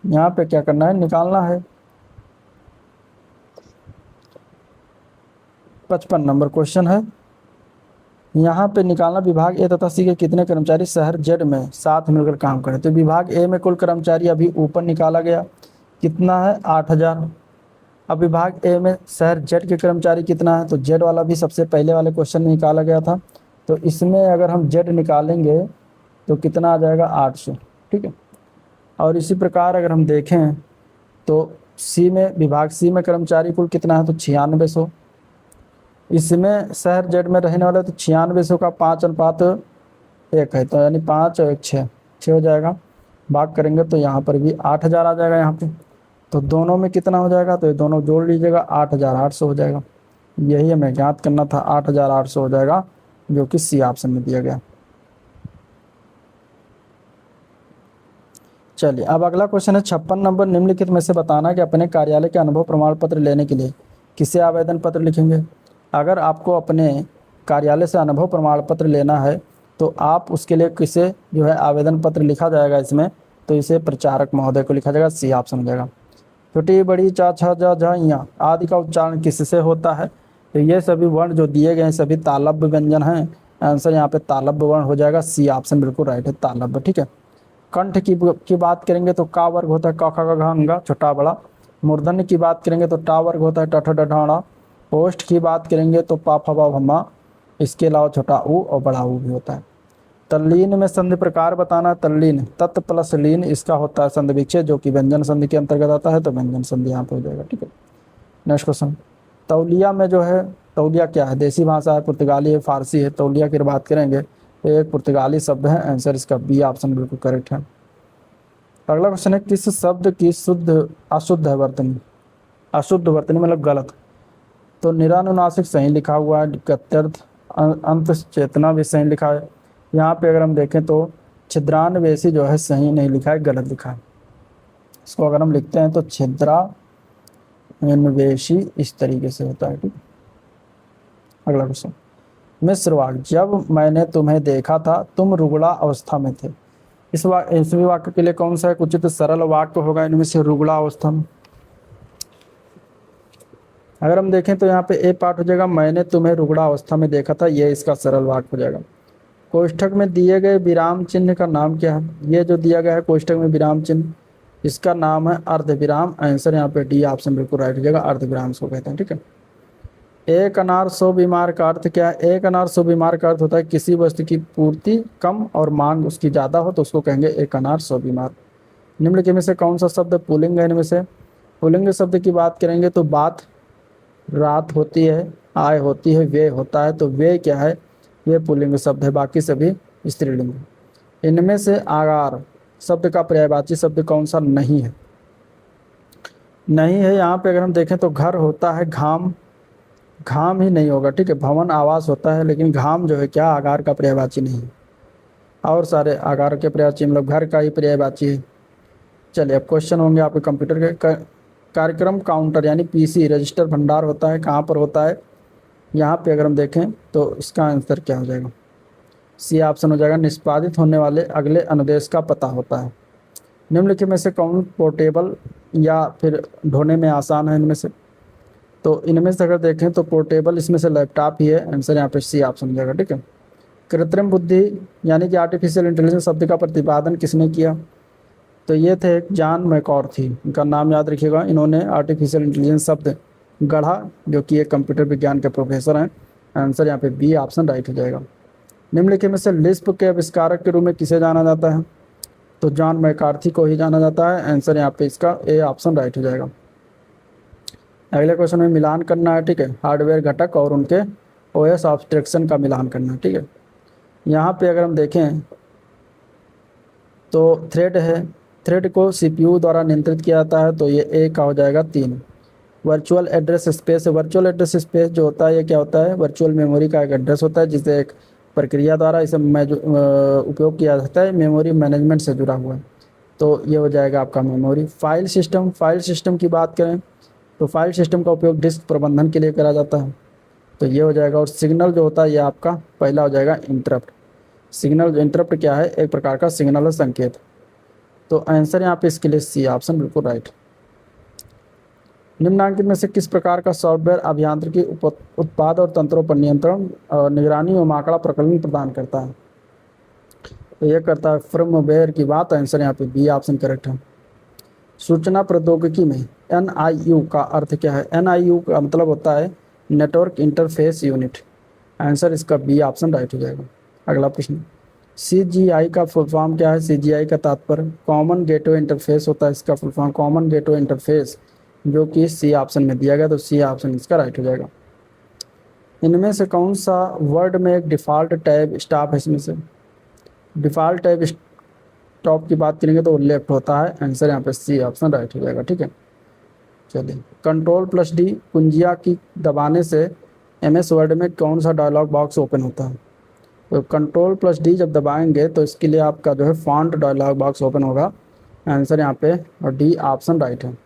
यहाँ पे क्या करना है, निकालना है 55 नंबर क्वेश्चन है। यहाँ पे निकालना विभाग ए तथा सी के कितने कर्मचारी शहर जेड में साथ मिलकर काम करें। तो विभाग ए में कुल कर्मचारी अभी ऊपर निकाला गया कितना है 8,000। अब विभाग ए में शहर जेड के कर्मचारी कितना है, तो जेड वाला भी सबसे पहले वाले क्वेश्चन में निकाला गया था। तो इसमें अगर हम जेड निकालेंगे तो कितना आ जाएगा 800। ठीक है, और इसी प्रकार अगर हम देखें तो सी में, विभाग सी में कर्मचारी कुल कितना है, तो 9600। इसमें शहर जेड में रहने वाले तो 9600 का 5:1 है, तो यानी 5 और 1 6 हो जाएगा। भाग करेंगे तो यहाँ पर भी 8,000 आ जाएगा यहाँ पे। तो दोनों में कितना हो जाएगा, तो ये दोनों जोड़ लीजिएगा 8,800 हो जाएगा। यही हमें ज्ञात करना था, 8,800 हो जाएगा जो कि सी ऑप्शन में दिया गया। चलिए अब अगला क्वेश्चन है 56 नंबर। निम्नलिखित में से बताना कि अपने कार्यालय के अनुभव प्रमाण पत्र लेने के लिए किसे आवेदन पत्र लिखेंगे। अगर आपको अपने कार्यालय से अनुभव प्रमाण पत्र लेना है तो आप उसके लिए किसे जो है आवेदन पत्र लिखा जाएगा इसमें, तो इसे प्रचारक महोदय को लिखा जाएगा, सी ऑप्शन हो जाएगा। छोटी बड़ी चा छा जा झा या आदि का उच्चारण किससे होता है, तो ये सभी वर्ण जो दिए गए हैं सभी तालव्य व्यंजन हैं। आंसर यहाँ पे तालव्य वर्ण हो जाएगा, सी ऑप्शन बिल्कुल राइट है, तालव्य। ठीक है, कंठ की बात करेंगे तो का वर्ग होता है क ख ग घ अंगा छोटा बड़ा। मूर्धन्य की बात करेंगे तो टा वर्ग होता है ट ठ ड ढ ण। ओष्ठ की बात करेंगे तो पा फ ब भ म। इसके अलावा छोटा ऊ और बड़ा ऊ भी होता है। तल्लीन में संधि प्रकार बताना। तल्लीन तत् प्लस लीन इसका होता है संधि विच्छेद जो कि व्यंजन संधि के अंतर्गत आता है, तो व्यंजन संधि यहाँ पे हो जाएगा। ठीक है, नेक्स्ट क्वेश्चन। तौलिया में जो है, तौलिया क्या है, देसी भाषा है, पुर्तगाली है, फारसी है। तौलिया की बात करेंगे तो एक पुर्तगाली शब्द है, आंसर इसका बी ऑप्शन बिल्कुल करेक्ट है। अगला क्वेश्चन है किस शब्द की शुद्ध अशुद्ध है वर्तनी। अशुद्ध वर्तनी मतलब गलत। तो निरानुनासिक सही लिखा हुआ है, गत्यर्थ अंत चेतना भी सही लिखा है। यहाँ पे अगर हम देखें तो छिद्रान्वेषी जो है सही नहीं लिखा है, गलत लिखा है। इसको अगर हम लिखते हैं तो छिद्रान्वेषी इस तरीके से होता है। ठीक, अगला क्वेश्चन। मिश्र वाक्य। जब मैंने तुम्हें देखा था तुम रुग्णा अवस्था में थे। इस वाक्य के लिए कौन सा एक उचित सरल वाक्य होगा इनमें से रुग्णा अवस्था में। अगर हम देखें तो यहाँ पे ए पार्ट हो जाएगा, मैंने तुम्हें रुग्णा अवस्था में देखा था, ये इसका सरल वाक्य हो जाएगा। कोष्ठक में दिए गए विराम चिन्ह का नाम क्या है। ये जो दिया गया है कोष्ठक में विराम चिन्ह, इसका नाम है अर्धविराम। आंसर यहाँ पे डी ऑप्शन बिल्कुल राइट हो जाएगा, अर्धविराम इसको कहते हैं। ठीक है, एक अनार 100 बीमार का अर्थ क्या है। एक अनार 100 बीमार का अर्थ होता है किसी वस्तु की पूर्ति कम और मांग उसकी ज़्यादा हो तो उसको कहेंगे एक अनार 100 बीमार। निम्नलिखित में से कौन सा शब्द पुल्लिंग है। इनमें से पुल्लिंग शब्द की बात करेंगे तो बात रात होती है, आय होती है, वे होता है। तो वे क्या है, ये पुल्लिंग शब्द है, बाकी सभी स्त्रीलिंग है। इनमें से आगार शब्द का पर्यायवाची शब्द कौन सा नहीं है? नहीं है यहाँ पे अगर हम देखें तो घर होता है, घाम, घाम ही नहीं होगा, ठीक है। भवन आवास होता है, लेकिन घाम जो है क्या आगार का पर्यायवाची नहीं है। और सारे आगार के पर्यायवाची मतलब घर का ही पर्यायवाची है। चलिए अब क्वेश्चन होंगे आपके कंप्यूटर के। कार्यक्रम काउंटर यानी पीसी रजिस्टर भंडार होता है, कहाँ पर होता है? यहाँ पे अगर हम देखें तो इसका आंसर क्या हो जाएगा? सी ऑप्शन हो जाएगा, निष्पादित होने वाले अगले अनुदेश का पता होता है। निम्नलिखित में से कौन पोर्टेबल या फिर ढोने में आसान है इनमें से? तो इनमें से अगर देखें तो पोर्टेबल इसमें से लैपटॉप ही है, आंसर यहाँ पे सी ऑप्शन हो जाएगा, ठीक है। कृत्रिम बुद्धि यानी कि आर्टिफिशियल इंटेलिजेंस शब्द का प्रतिपादन किसने किया? तो ये थे एक जॉन मैकॉर्थी, इनका नाम याद रखिएगा। इन्होंने आर्टिफिशियल इंटेलिजेंस शब्द गढ़ा, जो कि एक कंप्यूटर विज्ञान के प्रोफेसर हैं। आंसर यहाँ पे बी ऑप्शन राइट हो जाएगा। निम्नलिखित में से लिस्प के आविष्कारक के रूप में किसे जाना जाता है? तो जॉन मैकार्थी को ही जाना जाता है। आंसर यहाँ पे इसका ए ऑप्शन राइट हो जाएगा। अगले क्वेश्चन में मिलान करना है, ठीक है। हार्डवेयर घटक और उनके ओएस ऑब्स्ट्रक्शन का मिलान करना है, ठीक है। यहाँ पे अगर हम देखें तो थ्रेड है, थ्रेड को सीपीयू द्वारा नियंत्रित किया जाता है, तो ये ए का हो जाएगा 3। वर्चुअल एड्रेस स्पेस है, वर्चुअल एड्रेस स्पेस जो होता है ये क्या होता है? वर्चुअल मेमोरी का एक एड्रेस होता है, जिसे एक प्रक्रिया द्वारा इसे उपयोग किया जाता है, मेमोरी मैनेजमेंट से जुड़ा हुआ है, तो ये हो जाएगा आपका memory. File system, file system की बात करें तो फाइल सिस्टम का उपयोग डिस्क प्रबंधन के लिए करा जाता है, तो ये हो जाएगा। और सिग्नल जो होता है ये आपका पहला हो जाएगा इंटरप्ट। सिग्नल, इंटरप्ट क्या है? एक प्रकार का सिग्नल है, संकेत। तो आंसर यहाँ पे इसके लिए सी ऑप्शन बिल्कुल राइट। निम्नांकित में से किस प्रकार का सॉफ्टवेयर अभियांत्रिकी उत्पाद और तंत्रों पर नियंत्रण और निगरानी एवं आंकड़ा प्रकलन प्रदान करता है? तो यह करता है फर्मवेयर की बात। आंसर यहाँ पे बी ऑप्शन करेक्ट है। सूचना प्रौद्योगिकी में एनआईयू का अर्थ क्या है? एनआईयू का मतलब होता है नेटवर्क इंटरफेस यूनिट। आंसर इसका बी ऑप्शन राइट हो जाएगा। अगला प्रश्न, सीजीआई का फुल फॉर्म क्या है? सीजीआई का तात्पर्य कॉमन गेटवे इंटरफेस होता है, इसका full form common gateway interface, जो कि सी ऑप्शन में दिया गया, तो सी ऑप्शन इसका राइट हो जाएगा। इनमें से कौन सा वर्ड में एक डिफ़ॉल्ट टैब स्टॉप है? इसमें से डिफ़ॉल्ट टैब स्टॉप की बात करेंगे तो लेफ्ट होता है। आंसर यहाँ पे सी ऑप्शन राइट हो जाएगा, ठीक है। चलिए, कंट्रोल+D कुंजिया की दबाने से एमएस वर्ड में कौन सा डायलॉग बॉक्स ओपन होता है? तो कंट्रोल+D जब दबाएंगे तो इसके लिए आपका जो है फॉन्ट डायलॉग बॉक्स ओपन होगा। आंसर यहाँ पे और डी ऑप्शन राइट है।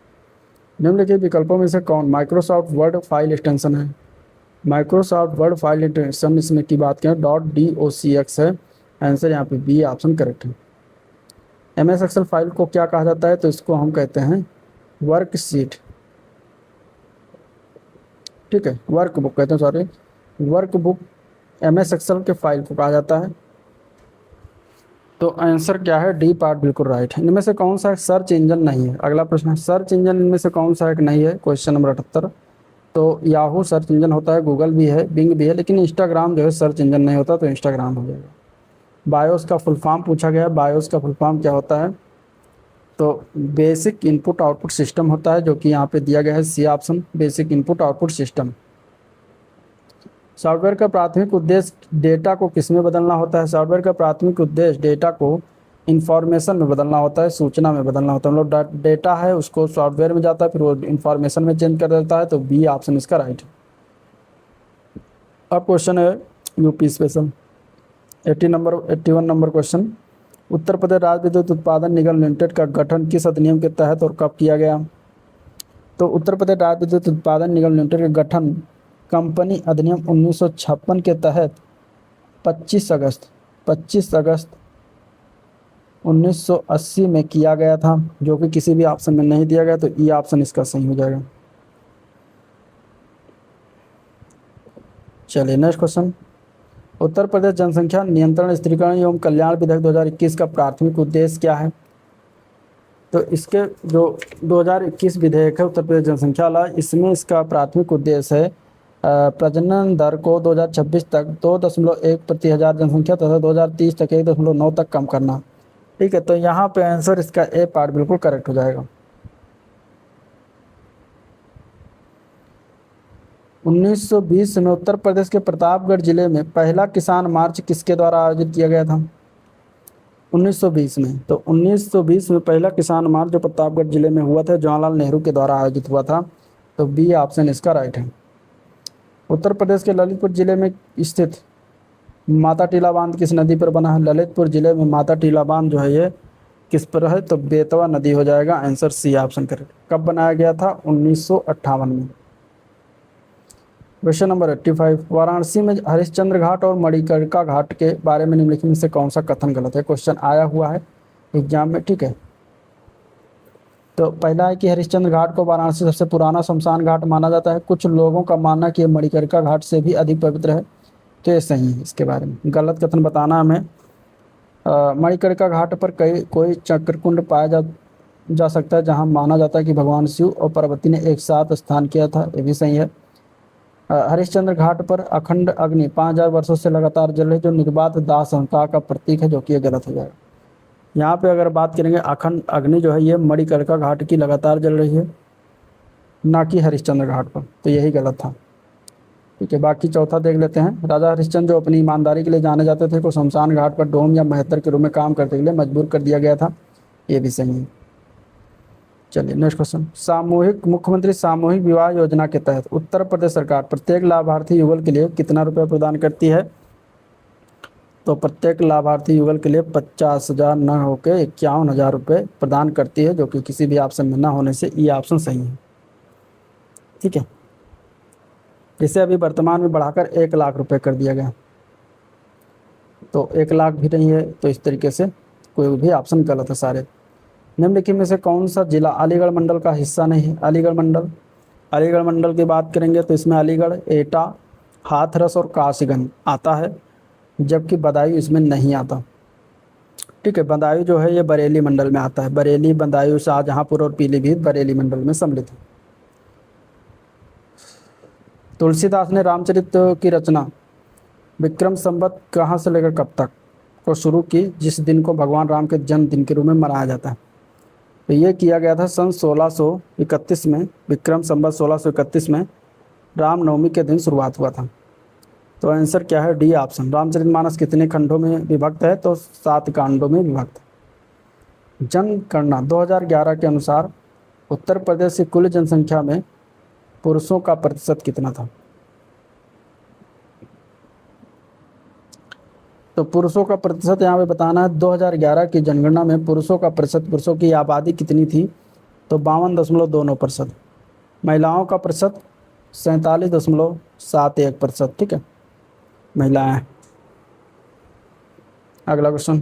निम्नलिखित विकल्पों में से कौन माइक्रोसॉफ्ट वर्ड फाइल एक्सटेंशन है? माइक्रोसॉफ्ट वर्ड फाइल एक्सटेंशन इसमें की बात करें .docx है। आंसर यहाँ पे बी ऑप्शन करेक्ट है। एमएस एक्सेल फाइल को क्या कहा जाता है? तो इसको हम कहते हैं वर्कशीट, ठीक है। वर्कबुक कहते हैं, सॉरी, वर्कबुक एमएस एक्सेल के फाइल को कहा जाता है। तो आंसर क्या है? डी पार्ट बिल्कुल राइट है। इनमें से कौन सा एक सर्च इंजन नहीं है? अगला प्रश्न है, सर्च इंजन इनमें से कौन सा एक नहीं है? Question number 78। तो याहू सर्च इंजन होता है, गूगल भी है, बिंग भी है, लेकिन इंस्टाग्राम जो है सर्च इंजन नहीं होता, तो इंस्टाग्राम हो जाएगा। बायोस का फुल फॉर्म पूछा गया है, बायोस का फुल फॉर्म क्या होता है? तो बेसिक इनपुट आउटपुट सिस्टम होता है, जो कि यहाँ पे दिया गया है C option, basic input output system. Software का प्राथमिक उद्देश्य डेटा को किस में बदलना होता है? सॉफ्टवेयर का प्राथमिक उद्देश्य डेटा को इंफॉर्मेशन में बदलना होता है, सूचना में बदलना होता है। मतलब डेटा है उसको सॉफ्टवेयर में जाता है, फिर वो इंफॉर्मेशन में चेंज कर देता है, तो बी ऑप्शन इसका राइट है। अब क्वेश्चन है UP special 81 number question, Uttar Pradesh राज्य विद्युत उत्पादन निगम लिमिटेड का गठन किस अधिनियम के तहत और कब किया गया? तो उत्तर प्रदेश राज्य विद्युत उत्पादन निगम लिमिटेड का गठन कंपनी अधिनियम 1956 के तहत 25 अगस्त 1980 में किया गया था, जो कि किसी भी ऑप्शन में नहीं दिया गया, तो ई ऑप्शन इसका सही हो जाएगा। चलिए नेक्स्ट क्वेश्चन, उत्तर प्रदेश जनसंख्या नियंत्रण स्थिरीकरण एवं कल्याण विधेयक 2021 का प्राथमिक उद्देश्य क्या है? तो इसके जो 2021 विधेयक है उत्तर प्रदेश जनसंख्या ला, इसमें इसका प्राथमिक उद्देश्य है प्रजनन दर को 2026 तक 2.1 प्रति हजार जनसंख्या तथा 2030 तक 1.9 तक कम करना, ठीक है। तो यहाँ पे आंसर इसका ए पार्ट बिल्कुल करेक्ट हो जाएगा। 1920 में उत्तर प्रदेश के प्रतापगढ़ जिले में पहला किसान मार्च किसके द्वारा आयोजित किया गया था? 1920 में। तो 1920 में पहला किसान मार्च जो प्रतापगढ़ जिले में हुआ था, जवाहरलाल नेहरू के द्वारा आयोजित हुआ था। तो बी ऑप्शन इसका राइट है। उत्तर प्रदेश के ललितपुर जिले में स्थित माता टीला बांध किस नदी पर बना है? ललितपुर जिले में माता टीला बांध जो है ये किस पर है? तो बेतवा नदी हो जाएगा, आंसर सी ऑप्शन करेक्ट। कब बनाया गया था? 1958 में। क्वेश्चन नंबर 85, वाराणसी में हरिश्चंद्र घाट और मणिकर्णिका घाट के बारे में निम्नलिखित में से कौन सा कथन गलत है? क्वेश्चन आया हुआ है एग्जाम में, ठीक है। तो पहला है कि हरिश्चंद्र घाट को वाराणसी सबसे पुराना शमशान घाट माना जाता है। कुछ लोगों का मानना कि यह मणिकर्णिका घाट से भी अधिक पवित्र है। तो ये सही है, इसके बारे में गलत कथन बताना हमें। मणिकर्णिका घाट पर कोई चक्रकुंड पाया जा सकता है, जहां माना जाता है कि भगवान शिव और पार्वती ने एक साथ स्नान किया था। ये भी सही है। हरिश्चंद्र घाट पर अखंड अग्नि 5000 वर्षों से लगातार जल रही, जो निर्बाध दाह संस्था का प्रतीक है, जो कि ये गलत हो जाएगा। यहाँ पे अगर बात करेंगे अखंड अग्नि जो है ये मणिकर्णिका घाट की लगातार जल रही है, ना कि हरिश्चंद्र घाट पर। तो यही गलत था, ठीक है। बाकी चौथा देख लेते हैं। राजा हरिश्चंद्र जो अपनी ईमानदारी के लिए जाने जाते थे, को शमशान घाट पर डोम या महत्तर के रूप में काम करने के लिए मजबूर कर दिया गया था। ये भी सही है। चलिए नेक्स्ट क्वेश्चन। मुख्यमंत्री सामूहिक विवाह योजना के तहत उत्तर प्रदेश सरकार प्रत्येक लाभार्थी युगल के लिए कितना रुपये प्रदान करती है? तो प्रत्येक लाभार्थी युगल के लिए 50,000 न होकर 51,000 रुपये प्रदान करती है, जो कि किसी भी ऑप्शन में न होने से ये ऑप्शन सही है, ठीक है। जिसे अभी वर्तमान में बढ़ाकर 1,00,000 रुपये कर दिया गया। तो 1,00,000 भी नहीं है, तो इस तरीके से कोई भी ऑप्शन गलत है सारे। निम्नलिखित में से कौन सा जिला अलीगढ़ मंडल का हिस्सा नहीं है? अलीगढ़ मंडल की बात करेंगे तो इसमें अलीगढ़, एटा, हाथरस और काशीगंज आता है, जबकि बदायूं इसमें नहीं आता, ठीक है। बदायूं जो है ये बरेली मंडल में आता है। बरेली, बदायूं, शाहजहांपुर और पीलीभीत बरेली मंडल में सम्मिलित है। तुलसीदास ने रामचरित की रचना विक्रम संवत कहाँ से लेकर कब तक को शुरू की, जिस दिन को भगवान राम के जन्मदिन के रूप में मनाया जाता है? तो ये किया गया था सन 1631 में, विक्रम संवत 1631 में रामनवमी के दिन शुरुआत हुआ था। तो आंसर क्या है? D option. रामचरितमानस कितने खंडों में विभक्त है? तो 7 कांडों में विभक्त है। जनगणना 2011 के अनुसार उत्तर प्रदेश की कुल जनसंख्या में पुरुषों का प्रतिशत कितना था? तो पुरुषों का प्रतिशत यहाँ पे बताना है। 2011 की जनगणना में पुरुषों का प्रतिशत, पुरुषों की आबादी कितनी थी? तो 52.29%। महिलाओं का प्रतिशत 47.71%, ठीक है, महिलाएं। अगला question,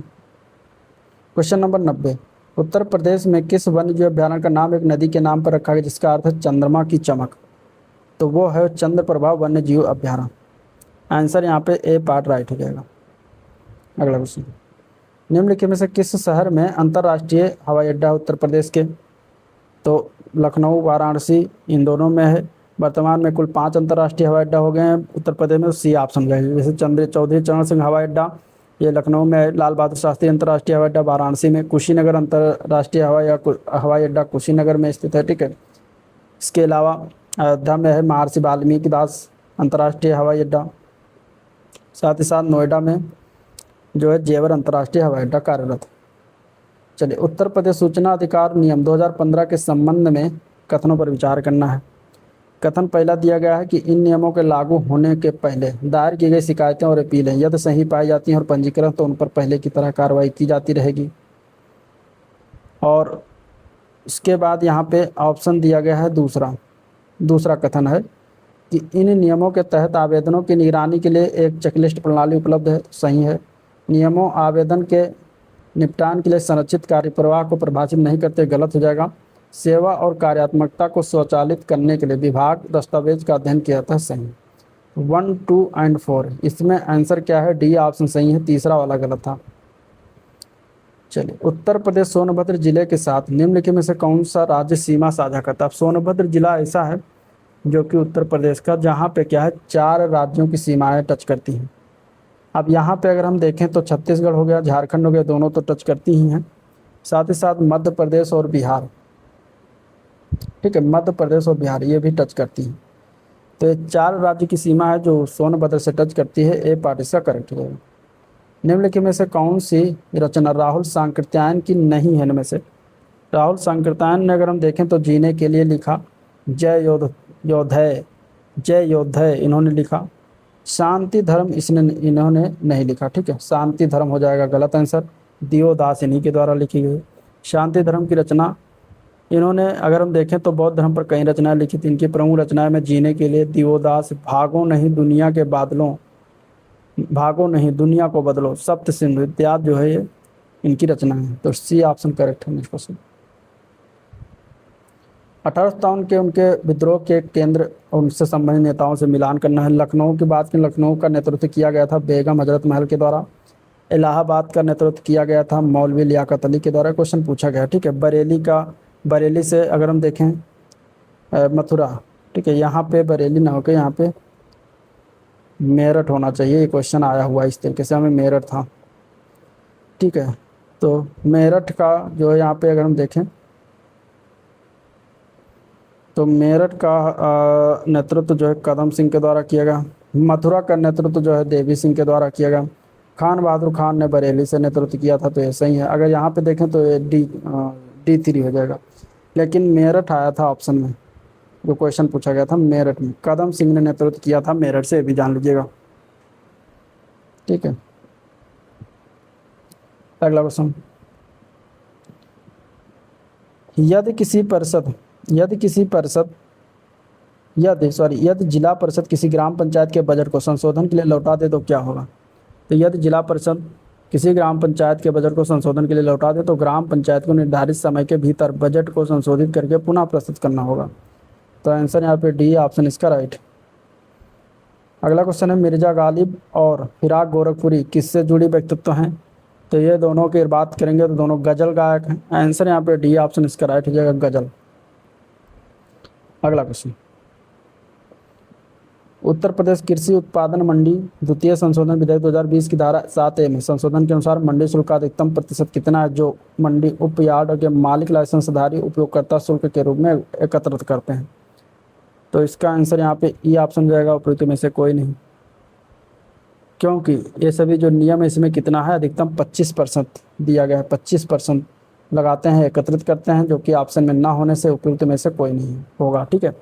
question number 90। Uttar Pradesh में किस वन्यजीव अभ्यारण्य का नाम एक नदी के नाम पर रखा गया जिसका अर्थ है चंद्रमा की चमक? तो वो है चंद्रप्रभा वन्यजीव अभ्यारण्य। आंसर यहाँ पे ए पार्ट राइट हो जाएगा। अगला क्वेश्चन, निम्नलिखित में से किस शहर में अंतर्राष्ट्रीय हवाई अड्डा है उत्तर प्रदेश के? तो लखनऊ, वाराणसी, इन दोनों में है। वर्तमान में कुल 5 अंतर्राष्ट्रीय हवाई अड्डा हो गए हैं उत्तर प्रदेश में, सी ऑप्शन रहेगा। जैसे चौधरी चरण सिंह हवाई अड्डा ये लखनऊ में है, लाल बहादुर शास्त्री अंतर्राष्ट्रीय हवाई अड्डा वाराणसी में, कुशीनगर अंतर्राष्ट्रीय हवाई अड्डा कुशीनगर में स्थित है, ठीक है। इसके अलावा अयोध्या में है महर्षि वाल्मीकि दास अंतर्राष्ट्रीय हवाई अड्डा। साथ ही साथ नोएडा में जो है जेवर अंतर्राष्ट्रीय हवाई अड्डा कार्यरत है। चलिए, उत्तर प्रदेश सूचना अधिकार नियम 2015 के संबंध में कथनों पर विचार करना है। कथन पहला दिया गया है कि इन नियमों के लागू होने के पहले दायर की गई शिकायतें और अपीलें यदि सही पाई जाती हैं और पंजीकरण तो उन पर पहले की तरह कार्रवाई की जाती रहेगी। और इसके बाद यहाँ पे ऑप्शन दिया गया है दूसरा कथन है कि इन नियमों के तहत आवेदनों की निगरानी के लिए एक चेकलिस्ट प्रणाली उपलब्ध है। सही है। नियमों आवेदन के निपटान के लिए संरक्षित कार्यप्रवाह को परिभाषित नहीं करते, गलत हो जाएगा। सेवा और कार्यात्मकता को स्वचालित करने के लिए विभाग दस्तावेज का अध्ययन किया था। सही। 1, 2 एंड 4 इसमें आंसर क्या है? डी ऑप्शन सही है, तीसरा वाला गलत था। चलिए, उत्तर प्रदेश सोनभद्र जिले के साथ निम्नलिखित में से कौन सा राज्य सीमा साझा करता है? सोनभद्र जिला ऐसा है जो कि उत्तर प्रदेश का, जहाँ पे क्या है 4 राज्यों की सीमाएं टच करती हैं। अब यहाँ पे अगर हम देखें तो छत्तीसगढ़ हो गया, झारखंड हो गया, दोनों तो टच करती ही हैं। साथ ही साथ मध्य प्रदेश और बिहार, ठीक है, मध्य प्रदेश और बिहार ये भी टच करती हैं। तो ये 4 राज्य की सीमा है जो सोनभद्र से टच करती है। ए पार्ट इसका करेक्ट हो जाएगा। निम्नलिखित में से कौन सी रचना राहुल सांकृत्यायन की नहीं है? इनमें से राहुल सांकृत्यायन ने अगर हम देखें तो जीने के लिए लिखा, योधय जय योधय इन्होंने लिखा। शांति धर्म इन्होंने नहीं लिखा, ठीक है, शांति धर्म हो जाएगा गलत आंसर। दियोदास इन्हीं के द्वारा लिखी गई। शांति धर्म की रचना इन्होंने अगर हम देखें तो बौद्ध धर्म पर कई रचनाएं लिखी थी। इनकी प्रमुख रचनाएं में जीने के लिए, दियोदास, भागो नहीं दुनिया के बादलों, भागो नहीं दुनिया को बदलो, सप्त सिंधु इत्यादि जो है ये इनकी रचना है। तो सी ऑप्शन करेक्ट है नेक्स्ट क्वेश्चन। 1857 के उनके विद्रोह के केंद्र और उनसे संबंधित नेताओं से मिलान करना है। लखनऊ की बात की, लखनऊ का नेतृत्व किया गया था बेगम हजरत महल के द्वारा। इलाहाबाद का नेतृत्व किया गया था मौलवी लियाकत अली के द्वारा। क्वेश्चन पूछा गया, ठीक है। बरेली से अगर हम देखें मथुरा, ठीक है, यहाँ पे बरेली ना होकर यहाँ पे मेरठ होना चाहिए। ये क्वेश्चन आया हुआ इस तरीके से, हमें मेरठ था, ठीक है। तो मेरठ का जो है यहाँ पे अगर हम देखें तो मेरठ का नेतृत्व जो है कदम सिंह के द्वारा किया गया। मथुरा का नेतृत्व जो है देवी सिंह के द्वारा किया गया। खान बहादुर खान ने बरेली से नेतृत्व किया था, तो ये सही है। अगर यहाँ पे देखें तो ये D3 हो जाएगा, लेकिन मेरठ आया था ऑप्शन में, जो क्वेश्चन पूछा गया था मेरठ में। कदम सिंह ने नेतृत्व किया था मेरठ से, भी जान लीजिएगा, ठीक है। अगला क्वेश्चन, यदि जिला परिषद किसी ग्राम पंचायत के बजट को संशोधन के लिए लौटा दे तो क्या होगा? तो यदि जिला परिषद किसी ग्राम पंचायत के बजट को संशोधन के लिए लौटा दे तो ग्राम पंचायत को निर्धारित समय के भीतर बजट को संशोधित करके पुनः प्रस्तुत करना होगा। तो आंसर यहाँ पे डी ऑप्शन इसका राइट। अगला क्वेश्चन है, मिर्जा गालिब और फिराक गोरखपुरी किससे जुड़ी व्यक्तित्व हैं? तो ये दोनों की बात करेंगे तो दोनों गजल गायक हैं। आंसर यहाँ पे डी ऑप्शन इसका राइट हो जाएगा, गजल। अगला क्वेश्चन, उत्तर प्रदेश कृषि उत्पादन मंडी द्वितीय संशोधन विधेयक 2020 की धारा 7A में संशोधन के अनुसार मंडी शुल्क का अधिकतम प्रतिशत कितना है जो मंडी उपयार्ड के मालिक लाइसेंसधारी उपयोगकर्ता शुल्क के रूप में एकत्रित करते हैं? तो इसका आंसर यहाँ पे ई ऑप्शन जाएगा, उपयुक्त में से कोई नहीं, क्योंकि ये सभी जो नियम है इसमें कितना है, अधिकतम 25% दिया गया है। 25% लगाते हैं, एकत्रित करते हैं, जो कि ऑप्शन में ना होने से उपयुक्त में से कोई नहीं होगा, ठीक है।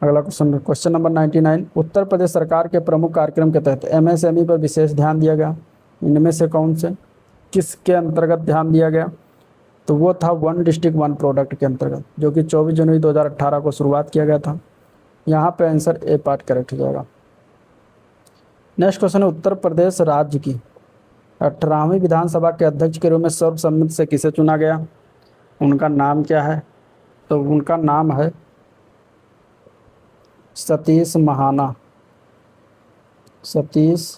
अगला क्वेश्चन नंबर 99, उत्तर प्रदेश सरकार के प्रमुख कार्यक्रम के तहत MSME पर विशेष ध्यान दिया गया। इनमें से कौन से किसके अंतर्गत ध्यान दिया गया? तो वो था वन डिस्ट्रिक्ट वन प्रोडक्ट के अंतर्गत, जो कि 24 जनवरी 2018 को शुरुआत किया गया था। यहाँ पे आंसर ए पार्ट करेक्ट हो जाएगा। नेक्स्ट क्वेश्चन है, उत्तर प्रदेश राज्य की 18वीं विधानसभा के अध्यक्ष के रूप में सर्वसम्मति से किसे चुना गया? उनका नाम क्या है? तो उनका नाम है सतीश महाना। सतीश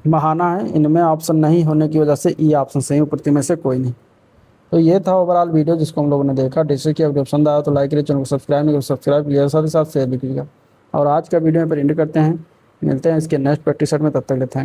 महाना है। इनमें ऑप्शन नहीं होने की वजह से ई ऑप्शन सही, उपयुक्त में से कोई नहीं। तो ये था ओवरऑल वीडियो जिसको हम लोगों ने देखा। जैसे कि अगर पसंद आया तो लाइक करिए, चैनल को सब्सक्राइब नहीं सब्सक्राइब कीजिएगा, साथ ही साथ शेयर भी कीजिएगा। और आज का वीडियो में पर एंड करते हैं, मिलते हैं इसके नेक्स्ट प्रैक्टिस सेट में, तब तक के लिए थैंक